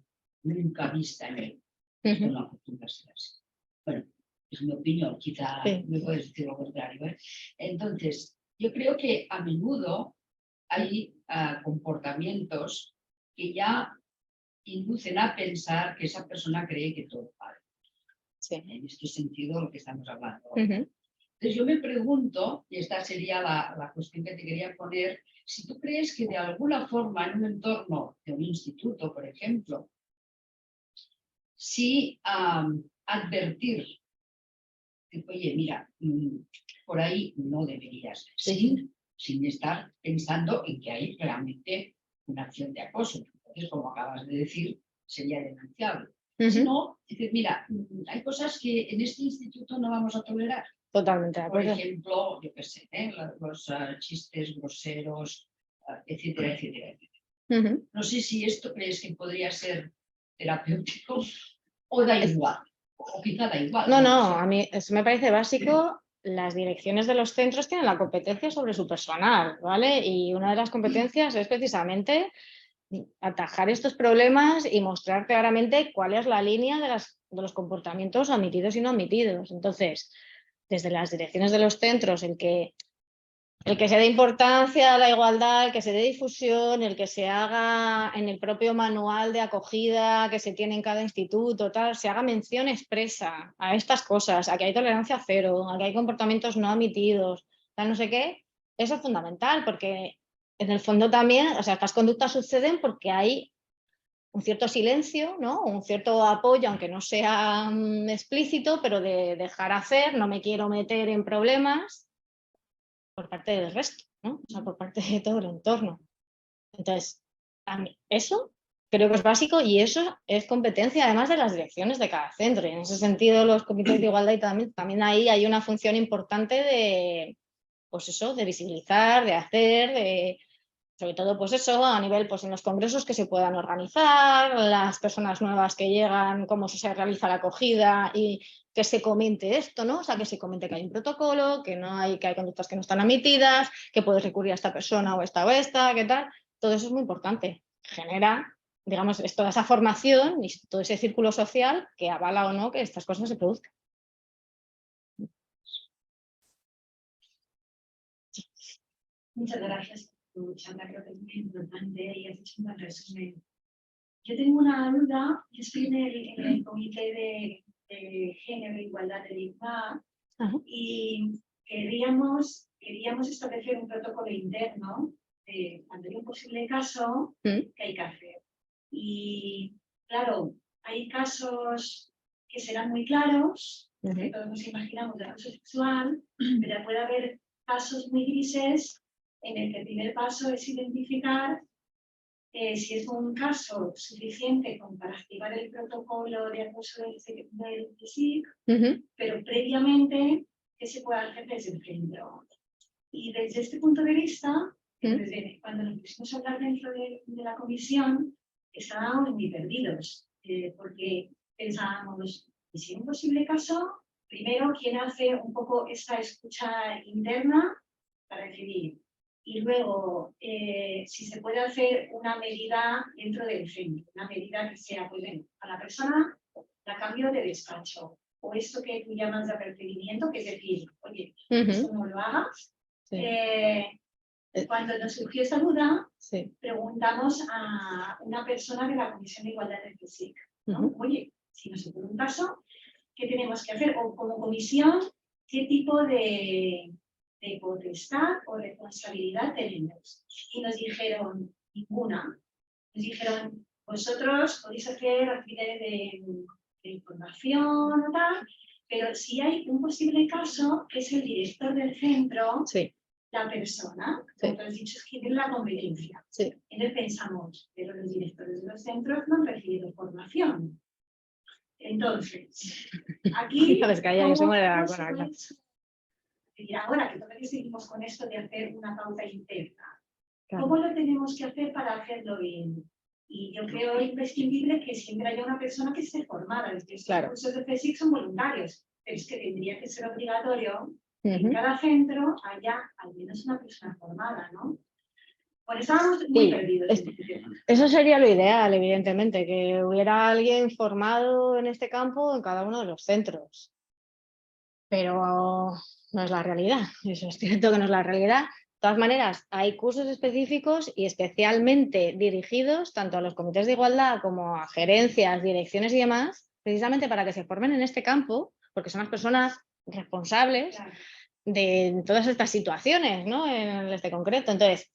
nunca vista en él. Esto no acostumbra a ser así. Bueno, es mi opinión, quizá me puedes decir lo contrario, ¿eh? Entonces, yo creo que a menudo hay comportamientos que ya inducen a pensar que esa persona cree que todo vale. En este sentido, lo que estamos hablando. Entonces yo me pregunto, y esta sería la cuestión que te quería poner, si tú crees que de alguna forma en un entorno de un instituto, por ejemplo, si advertir Oye, mira, por ahí no deberías sin estar pensando en que hay realmente una acción de acoso. Entonces, como acabas de decir, sería denunciable. Si no, decir, mira, hay cosas que en este instituto no vamos a tolerar. Totalmente de Por acuerdo. ejemplo, yo qué sé, los chistes groseros, etcétera, etcétera, etcétera. No sé si esto crees que podría ser terapéutico o da igual, o quizá da igual. No, lo sé. a mí eso me parece básico. Las direcciones de los centros tienen la competencia sobre su personal, ¿vale? Y una de las competencias es precisamente atajar estos problemas y mostrar claramente cuál es la línea de los comportamientos admitidos y no admitidos. Entonces, desde las direcciones de los centros, el que se dé importancia a la igualdad, el que se dé difusión, el que se haga en el propio manual de acogida que se tiene en cada instituto, tal, se haga mención expresa a estas cosas, a que hay tolerancia cero, a que hay comportamientos no admitidos, tal, no sé qué, eso es fundamental porque en el fondo también, o sea, estas conductas suceden porque hay un cierto silencio, ¿no? Un cierto apoyo, aunque no sea explícito, pero de dejar hacer, no me quiero meter en problemas por parte del resto, ¿no? O sea, por parte de todo el entorno. Entonces, a mí eso creo que es básico y eso es competencia además de las direcciones de cada centro. Y en ese sentido, los comités de igualdad y también ahí hay una función importante de, pues eso, de visibilizar, de hacer, de sobre todo, pues eso, a nivel, pues en los congresos que se puedan organizar, las personas nuevas que llegan, cómo se realiza la acogida y que se comente esto, ¿no? O sea, que se comente que hay un protocolo, que hay conductas que no están admitidas, que puedes recurrir a esta persona o esta, ¿qué tal? Todo eso es muy importante. Genera, digamos, toda esa formación y todo ese círculo social que avala o no que estas cosas se produzcan. Muchas gracias. Sandra, creo que es muy importante y has hecho un buen resumen. Yo tengo una duda, yo estoy en el comité de género e igualdad de IPA y queríamos establecer un protocolo interno de cuando hay un posible caso que hay que hacer. Y claro, hay casos que serán muy claros, que todos nos imaginamos de abuso sexual, pero puede haber casos muy grises en el que el primer paso es identificar si es un caso suficiente como para activar el protocolo de acoso del CSIC, pero previamente, ¿qué se puede hacer desde el centro? Y desde este punto de vista, desde cuando nos pusimos a hablar dentro de la comisión, estábamos muy perdidos, porque pensábamos, ¿y si es un posible caso? Primero, ¿quién hace un poco esta escucha interna para decidir? Y luego, si se puede hacer una medida dentro del centro, una medida que sea, pues bien, a la persona la cambio de despacho, o esto que tú llamas de apercibimiento, que es decir, oye, esto no lo hagas. Cuando nos surgió esa duda, preguntamos a una persona de la Comisión de Igualdad del CSIC, ¿no? Oye, si nos ocurre un caso, ¿qué tenemos que hacer? O como comisión, ¿qué tipo de potestad o responsabilidad tenemos? Y nos dijeron, ninguna. Nos dijeron, vosotros podéis hacer actividades de información o tal, pero si hay un posible caso, que es el director del centro, la persona, como tú has dicho, es quien tiene la competencia. Entonces pensamos, pero los directores de los centros no han recibido formación. Entonces, aquí... Y ahora que todavía seguimos con esto de hacer una pauta interna, ¿cómo lo tenemos que hacer para hacerlo bien? Y yo creo imprescindible que siempre haya una persona que esté formada. Los cursos de CSIC son voluntarios, pero es que tendría que ser obligatorio que en cada centro haya al menos una persona formada, ¿no? Por eso estábamos muy perdidos. Eso sería lo ideal, evidentemente, que hubiera alguien formado en este campo en cada uno de los centros. Pero no es la realidad, eso es cierto que no es la realidad. De todas maneras, hay cursos específicos y especialmente dirigidos tanto a los comités de igualdad como a gerencias, direcciones y demás, precisamente para que se formen en este campo, porque son las personas responsables de todas estas situaciones, ¿no? En este concreto. Entonces,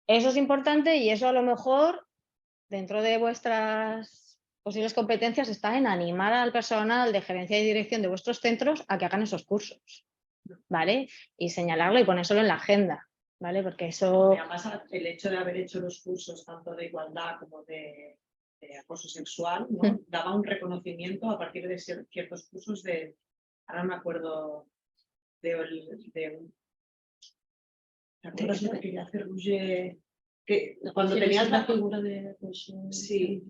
eso es importante y eso a lo mejor dentro de vuestras posibles competencias está en animar al personal de gerencia y dirección de vuestros centros a que hagan esos cursos, ¿vale? Y señalarlo y ponérselo en la agenda, ¿vale? Porque eso... Y además, el hecho de haber hecho los cursos tanto de igualdad como de acoso sexual, ¿no? Daba un reconocimiento a partir de ciertos cursos de, ahora no me acuerdo, ¿te acuerdas lo que quería hacer Roger? Que cuando tenías la figura de... Sí.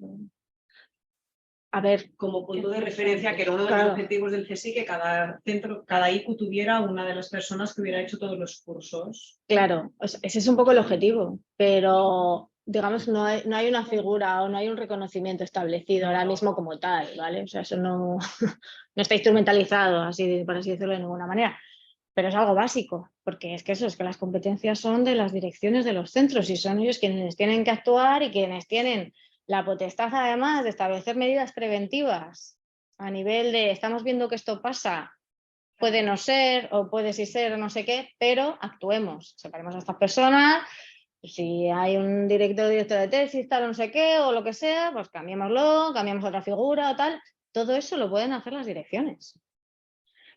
A ver, Como punto de referencia, que era uno de los objetivos del CSIC, que cada centro, cada ICU tuviera una de las personas que hubiera hecho todos los cursos. claro, ese es un poco el objetivo, pero digamos no hay una figura o no hay un reconocimiento establecido ahora mismo como tal, ¿vale? O sea, eso no, no está instrumentalizado, así, por así decirlo, de ninguna manera. Pero es algo básico, porque es que eso, es que las competencias son de las direcciones de los centros y son ellos quienes tienen que actuar y quienes tienen la potestad además de establecer medidas preventivas a nivel de estamos viendo que esto pasa, puede no ser o puede sí ser o no sé qué, pero actuemos, separemos a estas personas, si hay un director de tesis, tal o no sé qué o lo que sea, pues cambiémoslo, cambiamos otra figura o tal, todo eso lo pueden hacer las direcciones.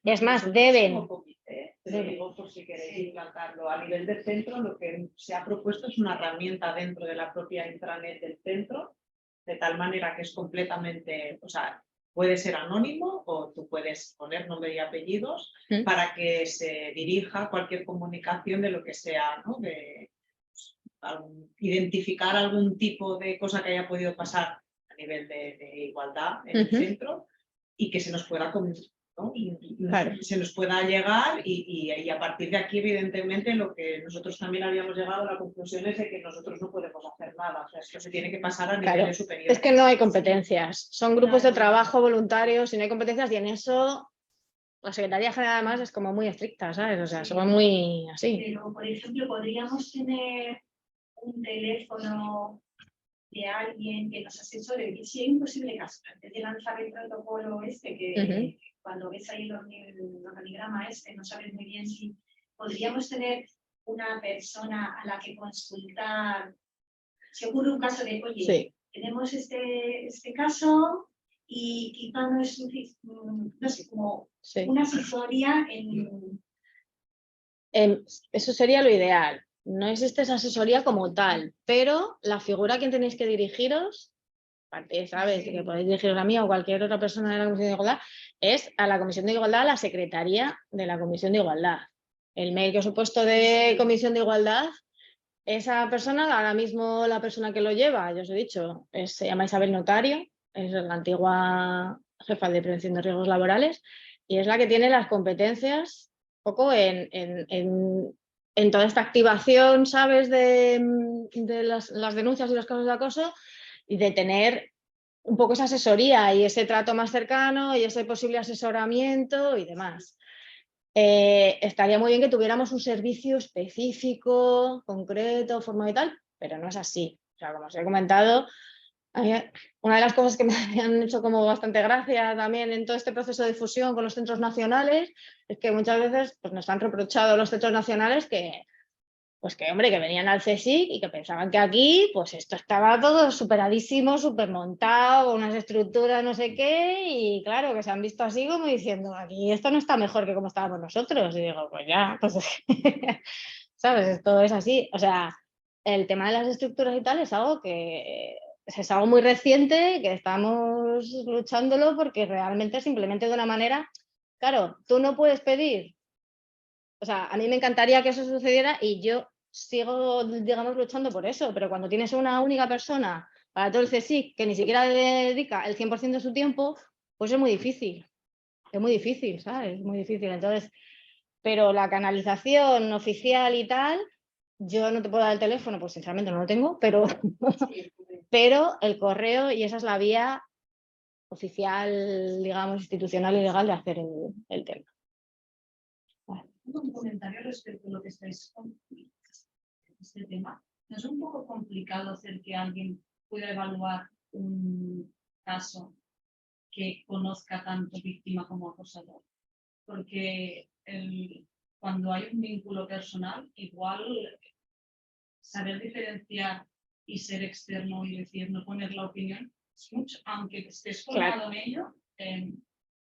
Es más, Nosotros deben. como comité, te digo por si queréis implantarlo, a nivel del centro lo que se ha propuesto es una herramienta dentro de la propia intranet del centro, de tal manera que es completamente, o sea, puede ser anónimo o tú puedes poner nombre y apellidos para que se dirija cualquier comunicación de lo que sea, ¿no? De identificar algún tipo de cosa que haya podido pasar a nivel de igualdad en el centro y que se nos pueda ¿no? Claro. Se nos pueda llegar y a partir de aquí, evidentemente, lo que nosotros también habíamos llegado a la conclusión es de que nosotros no podemos hacer nada. O sea, esto se tiene que pasar a nivel superior. Es que no hay competencias, son grupos de trabajo voluntarios y no hay competencias y en eso la Secretaría General además es como muy estricta, ¿sabes? O sea, son muy así. Pero, por ejemplo, podríamos tener un teléfono de alguien que nos asesore, que si hay un posible caso, antes de lanzar el protocolo que cuando ves ahí el organigrama no sabes muy bien si podríamos tener una persona a la que consultar, si ocurre un caso de, oye, tenemos este caso y quizá no es suficiente, no sé, como una asesoría eso sería lo ideal. No existe esa asesoría como tal, pero la figura a quien tenéis que dirigiros, sabes que podéis dirigiros a mí o cualquier otra persona de la Comisión de Igualdad, es a la Comisión de Igualdad, a la Secretaría de la Comisión de Igualdad. El mail que os he puesto de Comisión de Igualdad, esa persona, ahora mismo la persona que lo lleva, ya os he dicho, se llama Isabel Notario, es la antigua jefa de prevención de riesgos laborales y es la que tiene las competencias un poco en toda esta activación, ¿sabes? De las denuncias y los casos de acoso y de tener un poco esa asesoría y ese trato más cercano y ese posible asesoramiento y demás. Estaría muy bien que tuviéramos un servicio específico, concreto, formado y tal, pero no es así. O sea, como os he comentado, una de las cosas que me han hecho como bastante gracia también en todo este proceso de fusión con los centros nacionales es que muchas veces pues, nos han reprochado los centros nacionales que hombre, que venían al CSIC y que pensaban que aquí pues esto estaba todo superadísimo, supermontado, unas estructuras no sé qué y claro, que se han visto así como diciendo aquí esto no está mejor que como estábamos nosotros y digo, pues ya, pues ¿sabes? Esto es así, o sea, el tema de las estructuras y tal es algo que es algo muy reciente, que estamos luchándolo porque realmente simplemente de una manera, claro, tú no puedes pedir. O sea, a mí me encantaría que eso sucediera y yo sigo, digamos, luchando por eso, pero cuando tienes una única persona para todo el CSIC que ni siquiera le dedica el 100% de su tiempo, pues es muy difícil, ¿sabes? Es muy difícil. Entonces, pero la canalización oficial y tal, yo no te puedo dar el teléfono, pues sinceramente no lo tengo, pero el correo y esa es la vía oficial, digamos, institucional y legal de hacer el tema. Un comentario respecto a lo que estáis con este tema. ¿No es un poco complicado hacer que alguien pueda evaluar un caso que conozca tanto víctima como acosador? Porque cuando hay un vínculo personal, igual saber diferenciar y ser externo y decir, no poner la opinión, mucho, aunque estés formado en ello,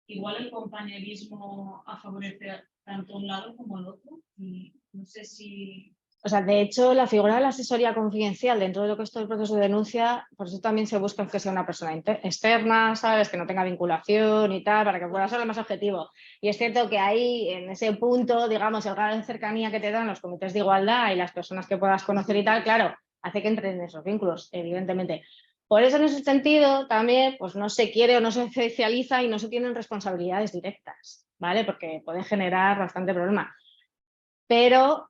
igual el compañerismo favorece tanto un lado como el otro. Y no sé si... O sea, de hecho, la figura de la asesoría confidencial dentro de lo que es todo el proceso de denuncia, por eso también se busca que sea una persona externa, ¿sabes? Que no tenga vinculación y tal, para que pueda ser lo más objetivo. Y es cierto que ahí, en ese punto, digamos, el grado de cercanía que te dan los comités de igualdad y las personas que puedas conocer y tal, claro, hace que entren en esos vínculos, evidentemente. Por eso, en ese sentido, también pues no se quiere o no se especializa y no se tienen responsabilidades directas, ¿vale? Porque puede generar bastante problema. Pero,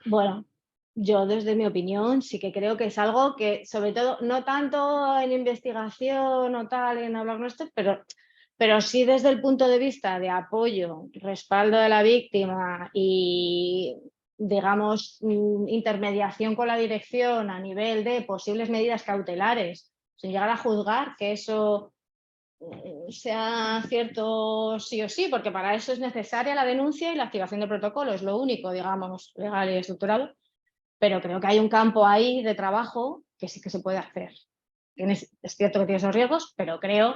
bueno, yo desde mi opinión sí que creo que es algo que, sobre todo, no tanto en investigación o tal, en hablar con esto, pero sí desde el punto de vista de apoyo, respaldo de la víctima y, digamos, intermediación con la dirección a nivel de posibles medidas cautelares, sin llegar a juzgar que eso sea cierto sí o sí, porque para eso es necesaria la denuncia y la activación de protocolo, es lo único, digamos, legal y estructurado, pero creo que hay un campo ahí de trabajo que sí que se puede hacer. Es cierto que tiene esos riesgos, pero creo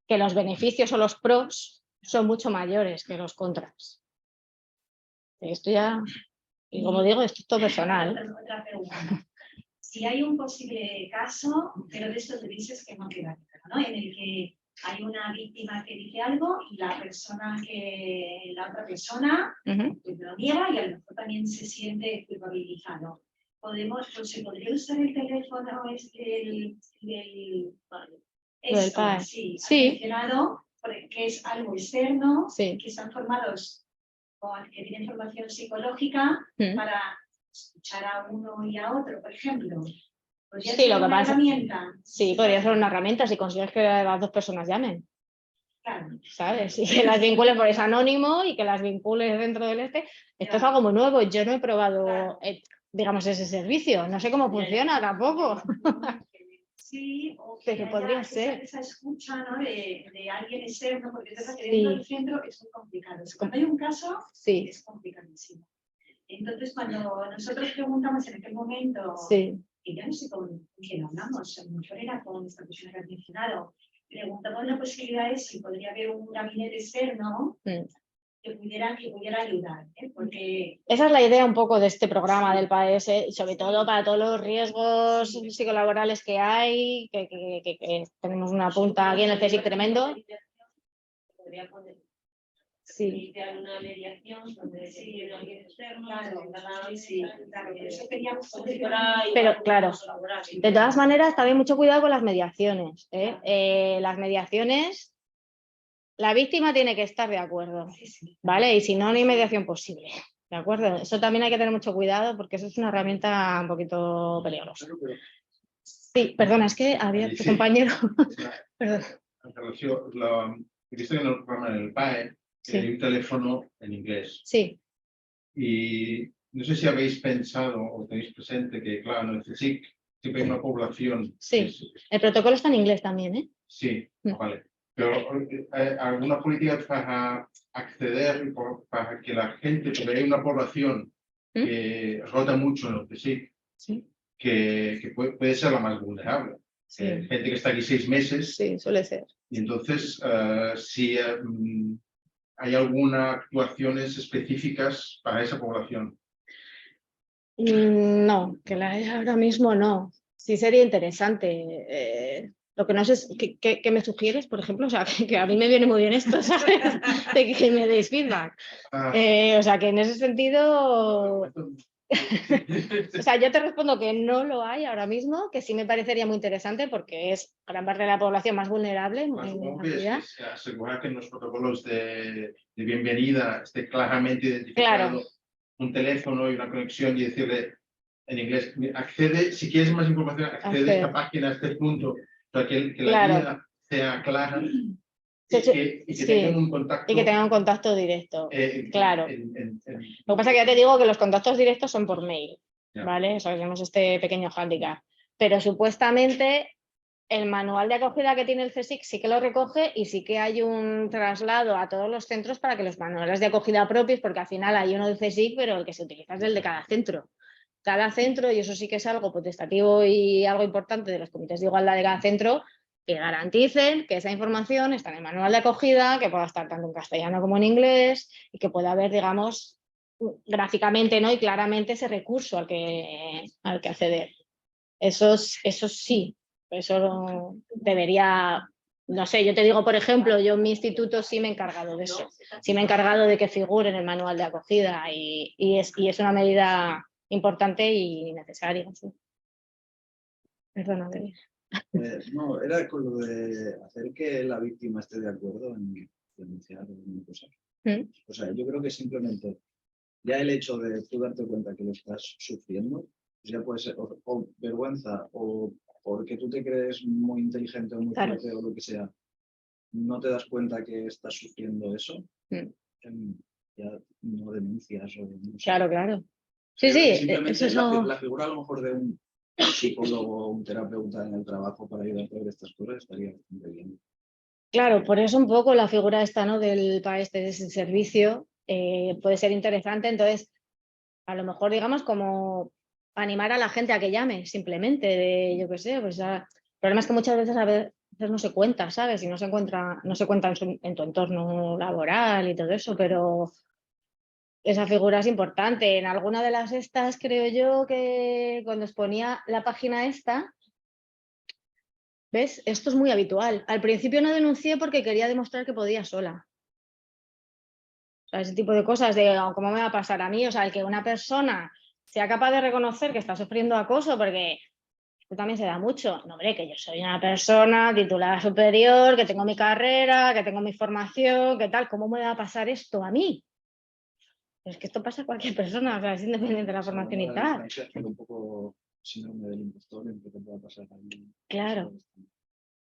que los beneficios o los pros son mucho mayores que los contras. Esto ya, y como digo, esto es todo personal. Otra pregunta. Si hay un posible caso, pero de estos dices que no queda claro, ¿no? En el que hay una víctima que dice algo y la otra persona pues lo niega y a lo mejor también se siente culpabilizado. ¿Se podría usar el teléfono del PAE? Sí, mencionado, que es algo externo, que están formados que tienen formación psicológica para escuchar a uno y a otro, por ejemplo. ¿Podría ser una herramienta? Sí, podría ser una herramienta si consigues que las dos personas llamen. Claro. ¿Sabes? Y que las vincules, por es anónimo y que las vincules dentro del Esto es algo muy nuevo. Yo no he probado, digamos, ese servicio. No sé cómo funciona tampoco. Sí, o que podría ser. Esa escucha, ¿no? de alguien externo, porque es que dentro del centro es muy complicado. Cuando hay un caso, es complicadísimo. Entonces, cuando nosotros preguntamos en aquel momento, y ya no sé con quién hablamos, a lo mejor era con esta persona que has mencionado, preguntamos la posibilidad de si podría haber un gabinete externo que pudiera ayudar, porque... Esa es la idea un poco de este programa del PAES, sobre todo para todos los riesgos psicolaborales que hay, que tenemos una punta aquí en el CSIC tremendo. Sí. Una mediación donde alguien externo, pero claro, de todas maneras también mucho cuidado con las mediaciones. Las mediaciones, la víctima tiene que estar de acuerdo, ¿vale? Y si no, no hay mediación posible, ¿de acuerdo? Eso también hay que tener mucho cuidado porque eso es una herramienta un poquito peligrosa. Sí, perdona, es que había tu compañero. Perdón. He visto que en el programa del PAE hay un teléfono en inglés. Sí. Y no sé si habéis pensado o tenéis presente que, claro, en el CSIC siempre hay una población. Sí, el protocolo está en inglés también, ¿eh? Sí, vale. Pero alguna política para acceder, para que la gente, porque hay una población que rota mucho en el CSIC, que puede ser la más vulnerable. Gente que está aquí 6 meses. Sí, suele ser. Y entonces, si hay algunas actuaciones específicas para esa población. No, que la hay ahora mismo no. Sí sería interesante. Lo que no sé es ¿qué me sugieres, por ejemplo? O sea, que a mí me viene muy bien esto, ¿sabes? De que me deis feedback. O sea, que en ese sentido... O sea, yo te respondo que no lo hay ahora mismo, que sí me parecería muy interesante porque es gran parte de la población más vulnerable. Es asegurar que en los protocolos de bienvenida esté claramente identificado un teléfono y una conexión y decirle en inglés, accede, si quieres más información, accede a esta página, a este punto, para que la guía sea clara. Y que tengan un contacto. Y que tengan un contacto directo, claro. Lo que pasa es que ya te digo que los contactos directos son por mail, ¿vale? O sea, tenemos este pequeño hándicap. Pero supuestamente el manual de acogida que tiene el CSIC sí que lo recoge y sí que hay un traslado a todos los centros para que los manuales de acogida propios, porque al final hay uno del CSIC, pero el que se utiliza es el de cada centro. Cada centro, y eso sí que es algo potestativo y algo importante de los comités de igualdad de cada centro, que garanticen que esa información está en el manual de acogida, que pueda estar tanto en castellano como en inglés y que pueda haber, digamos, gráficamente, ¿no? Y claramente ese recurso al que acceder. Eso sí, eso debería, no sé, yo te digo, por ejemplo, yo en mi instituto sí me he encargado de eso, sí me he encargado de que figure en el manual de acogida y es una medida importante y necesaria. Sí. Perdona, Delia. No, era con lo de hacer que la víctima esté de acuerdo en denunciar alguna cosa. O sea, yo creo que simplemente ya el hecho de tú darte cuenta que lo estás sufriendo, pues ya puede ser o vergüenza o porque tú te crees muy inteligente o muy fuerte o lo que sea, no te das cuenta que estás sufriendo eso, ya no denuncias o no sé. Claro. Sí, simplemente eso la figura a lo mejor de un psicólogo o un terapeuta en el trabajo para ayudarte a ver estas cosas estaría bastante bien. Claro, por eso un poco la figura esta, ¿no? del PAES de ese servicio puede ser interesante. Entonces, a lo mejor, digamos, como animar a la gente a que llame, simplemente, de, yo qué sé, pues el problema es que muchas veces no se cuenta, ¿sabes? Y no se cuenta en tu entorno laboral y todo eso, pero esa figura es importante. En alguna de las estas, creo yo, que cuando exponía la página esta, ¿ves? Esto es muy habitual. Al principio no denuncié porque quería demostrar que podía sola. O sea, ese tipo de cosas de cómo me va a pasar a mí. O sea, el que una persona sea capaz de reconocer que está sufriendo acoso, porque esto también se da mucho. No, hombre, que yo soy una persona titulada superior, que tengo mi carrera, que tengo mi formación, que tal. ¿Cómo me va a pasar esto a mí? Es que esto pasa a cualquier persona, o sea, es independiente de la formación y tal. Un poco síndrome del impostor en que te pueda pasar ahí. Claro.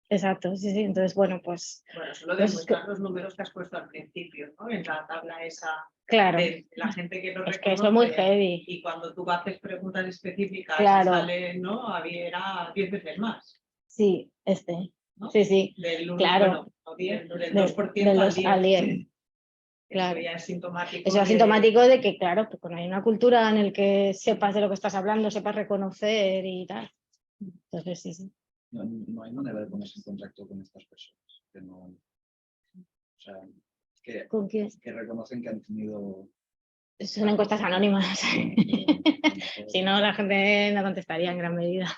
Exacto, sí. Entonces, bueno, pues... Bueno, solo demuestrar los números que has puesto al principio, ¿no? En la tabla esa claro. de la gente que no reconoce. Es que eso es muy heavy. Y cuando tú haces preguntas específicas, claro. sale, ¿no? Era 10 veces más. Sí, ¿no? Sí. Del 1, claro. Bueno, no 10, del 2% al 10. Claro. Eso ya es sintomático. Eso es sintomático de que, claro, pues cuando hay una cultura en la que sepas de lo que estás hablando, sepas reconocer y tal. Entonces, sí. No hay manera de ponerse en contacto con estas personas. Que no, o sea, ¿Con quién? Que reconocen que han tenido... Son encuestas anónimas. Si no, la gente no contestaría en gran medida.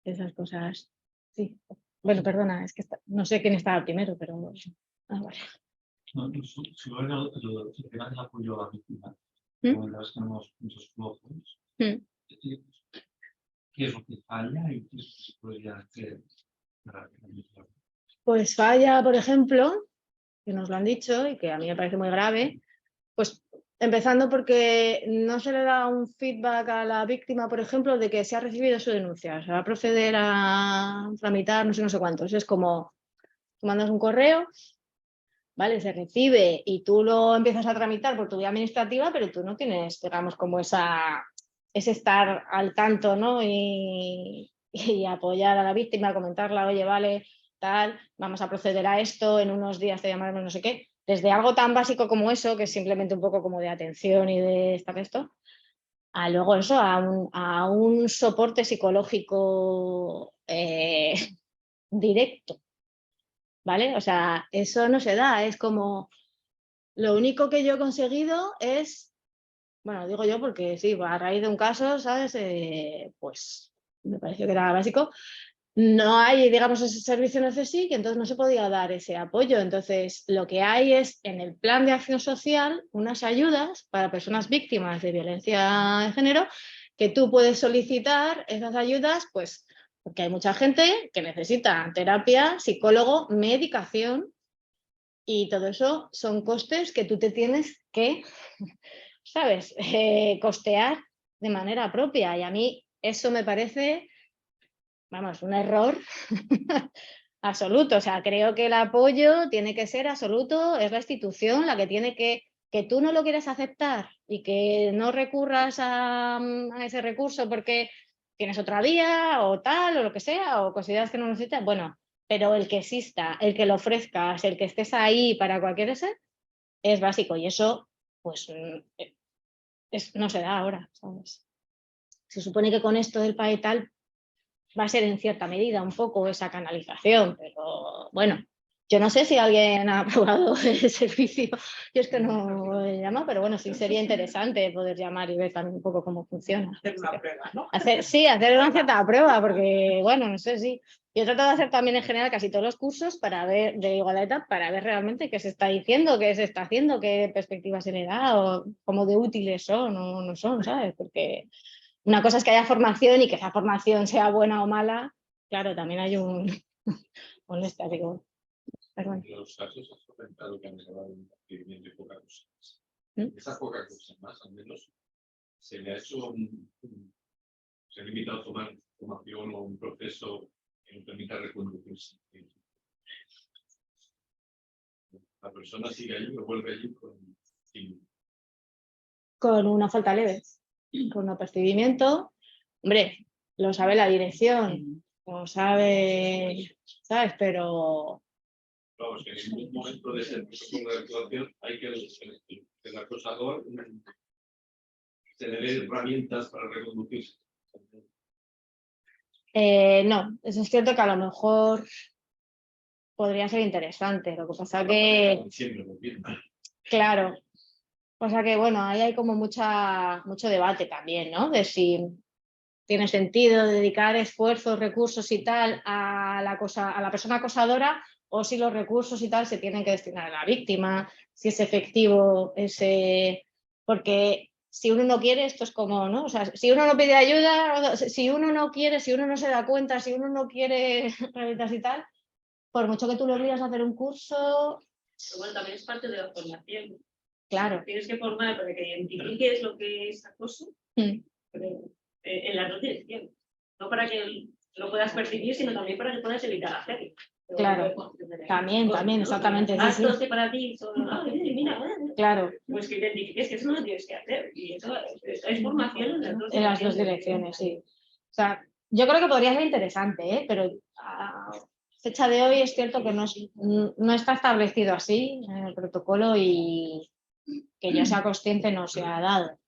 Esas cosas. Sí. Bueno, perdona, es que no sé quién estaba primero, pero... vale. No, sobre el tema del apoyo a la víctima, como la verdad es que tenemos muchos flojos, ¿qué es lo que falla y qué es lo que se podría hacer para mejorar? Pues falla, por ejemplo, que nos lo han dicho y que a mí me parece muy grave, pues empezando porque no se le da un feedback a la víctima, por ejemplo, de que se ha recibido su denuncia, se va a proceder a tramitar no sé cuánto. Eso es como, tú mandas un correo, ¿vale? Se recibe y tú lo empiezas a tramitar por tu vía administrativa, pero tú no tienes, digamos, como ese estar al tanto, ¿no? Y apoyar a la víctima, comentarla, oye, vale, tal, vamos a proceder a esto, en unos días te llamaremos no sé qué. Desde algo tan básico como eso, que es simplemente un poco como de atención y de estar esto, a luego eso, a un soporte psicológico directo. ¿Vale? O sea, eso no se da, es como lo único que yo he conseguido es, bueno, digo yo porque sí, a raíz de un caso, ¿sabes? Pues me pareció que era básico. No hay, digamos, ese servicio en el CSIC, que entonces no se podía dar ese apoyo. Entonces, lo que hay es en el plan de acción social unas ayudas para personas víctimas de violencia de género que tú puedes solicitar esas ayudas, pues porque hay mucha gente que necesita terapia, psicólogo, medicación y todo eso son costes que tú te tienes que, ¿sabes?, costear de manera propia. Y a mí eso me parece, vamos, un error absoluto. O sea, creo que el apoyo tiene que ser absoluto, es la institución la que tiene que tú no lo quieres aceptar y que no recurras a ese recurso porque tienes otra vía o tal o lo que sea o consideras que no necesitas, bueno, pero el que exista, el que lo ofrezcas, el que estés ahí para cualquier ser, es básico y eso pues no se da ahora, ¿sabes? Se supone que con esto del PAE tal va a ser en cierta medida un poco esa canalización, pero bueno, yo no sé si alguien ha probado el servicio, yo es que no he llamado, pero bueno, sí sería interesante poder llamar y ver también un poco cómo funciona. Hacer una prueba, ¿no? Hacer una cierta prueba, porque bueno, no sé si... Yo trato de hacer también en general casi todos los cursos para ver, de igualdad, para ver realmente qué se está diciendo, qué se está haciendo, qué perspectivas se le da, o cómo de útiles son o no son, ¿sabes? Porque una cosa es que haya formación y que esa formación sea buena o mala, claro, también hay un... honesta, digo... Perdón. En los casos has comentado que han acabado un procedimiento de poca cosa más. ¿Mm? Esa poca cosa más, al menos, se le ha hecho se ha limitado a tomar formación o un proceso que nos permita reconducirse. La persona sigue allí o vuelve allí con una falta leve, con un apercibimiento. Hombre, lo sabe la dirección, lo sabe, ¿sabes? Pero... Vamos, que en ningún momento de ese protocolo de actuación hay que el acosador se le dé herramientas para reconducirse. No, eso es cierto que a lo mejor podría ser interesante. Lo que pasa que... Claro, pasa que bueno, ahí hay como mucho debate también, ¿no? De si tiene sentido dedicar esfuerzos, recursos y tal a la persona acosadora, o si los recursos y tal se tienen que destinar a la víctima, si es efectivo ese... Porque si uno no quiere, esto es como, ¿no? O sea, si uno no pide ayuda, si uno no quiere, si uno no se da cuenta, si uno no quiere rehabilitarse y tal, por mucho que tú lo obligas a hacer un curso... Pero bueno, también es parte de la formación. Claro. Tienes que formar para que identifiques lo que es acoso, pero, en las dos direcciones. No para que lo puedas percibir, sino también para que puedas evitar hacerlo. Claro, también, exactamente. Actos que para ti son, mira, claro. Pues que identifiques que eso no lo tienes que hacer. Y eso es formación en las dos direcciones, sí. O sea, yo creo que podría ser interesante, ¿eh? Pero a fecha de hoy es cierto que no está establecido así en el protocolo y que yo sea consciente no se ha dado.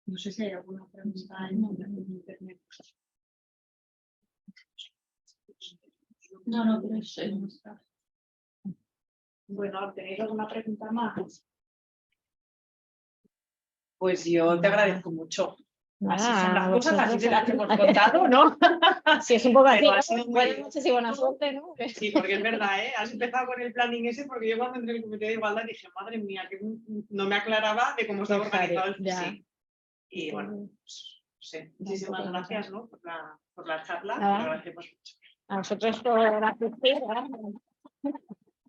No sé si hay alguna pregunta en internet. No, pero eso no está. Bueno, ¿tenéis alguna pregunta más? Pues yo te agradezco mucho. Así son las cosas, así te las hemos vosotros. contado, ¿no? Sí, es un poco así. Pero ha sido muy- Buenas noches y buena suerte, ¿no? Sí, porque es verdad, ¿eh? Has empezado con el planning ese, porque yo cuando entré en el comité de igualdad dije, madre mía, que no me aclaraba de cómo estaba organizado el FISI. Y bueno, pues, no sé, muchísimas gracias, ¿no? Por la charla. Te agradecemos mucho. A vosotros por asistir.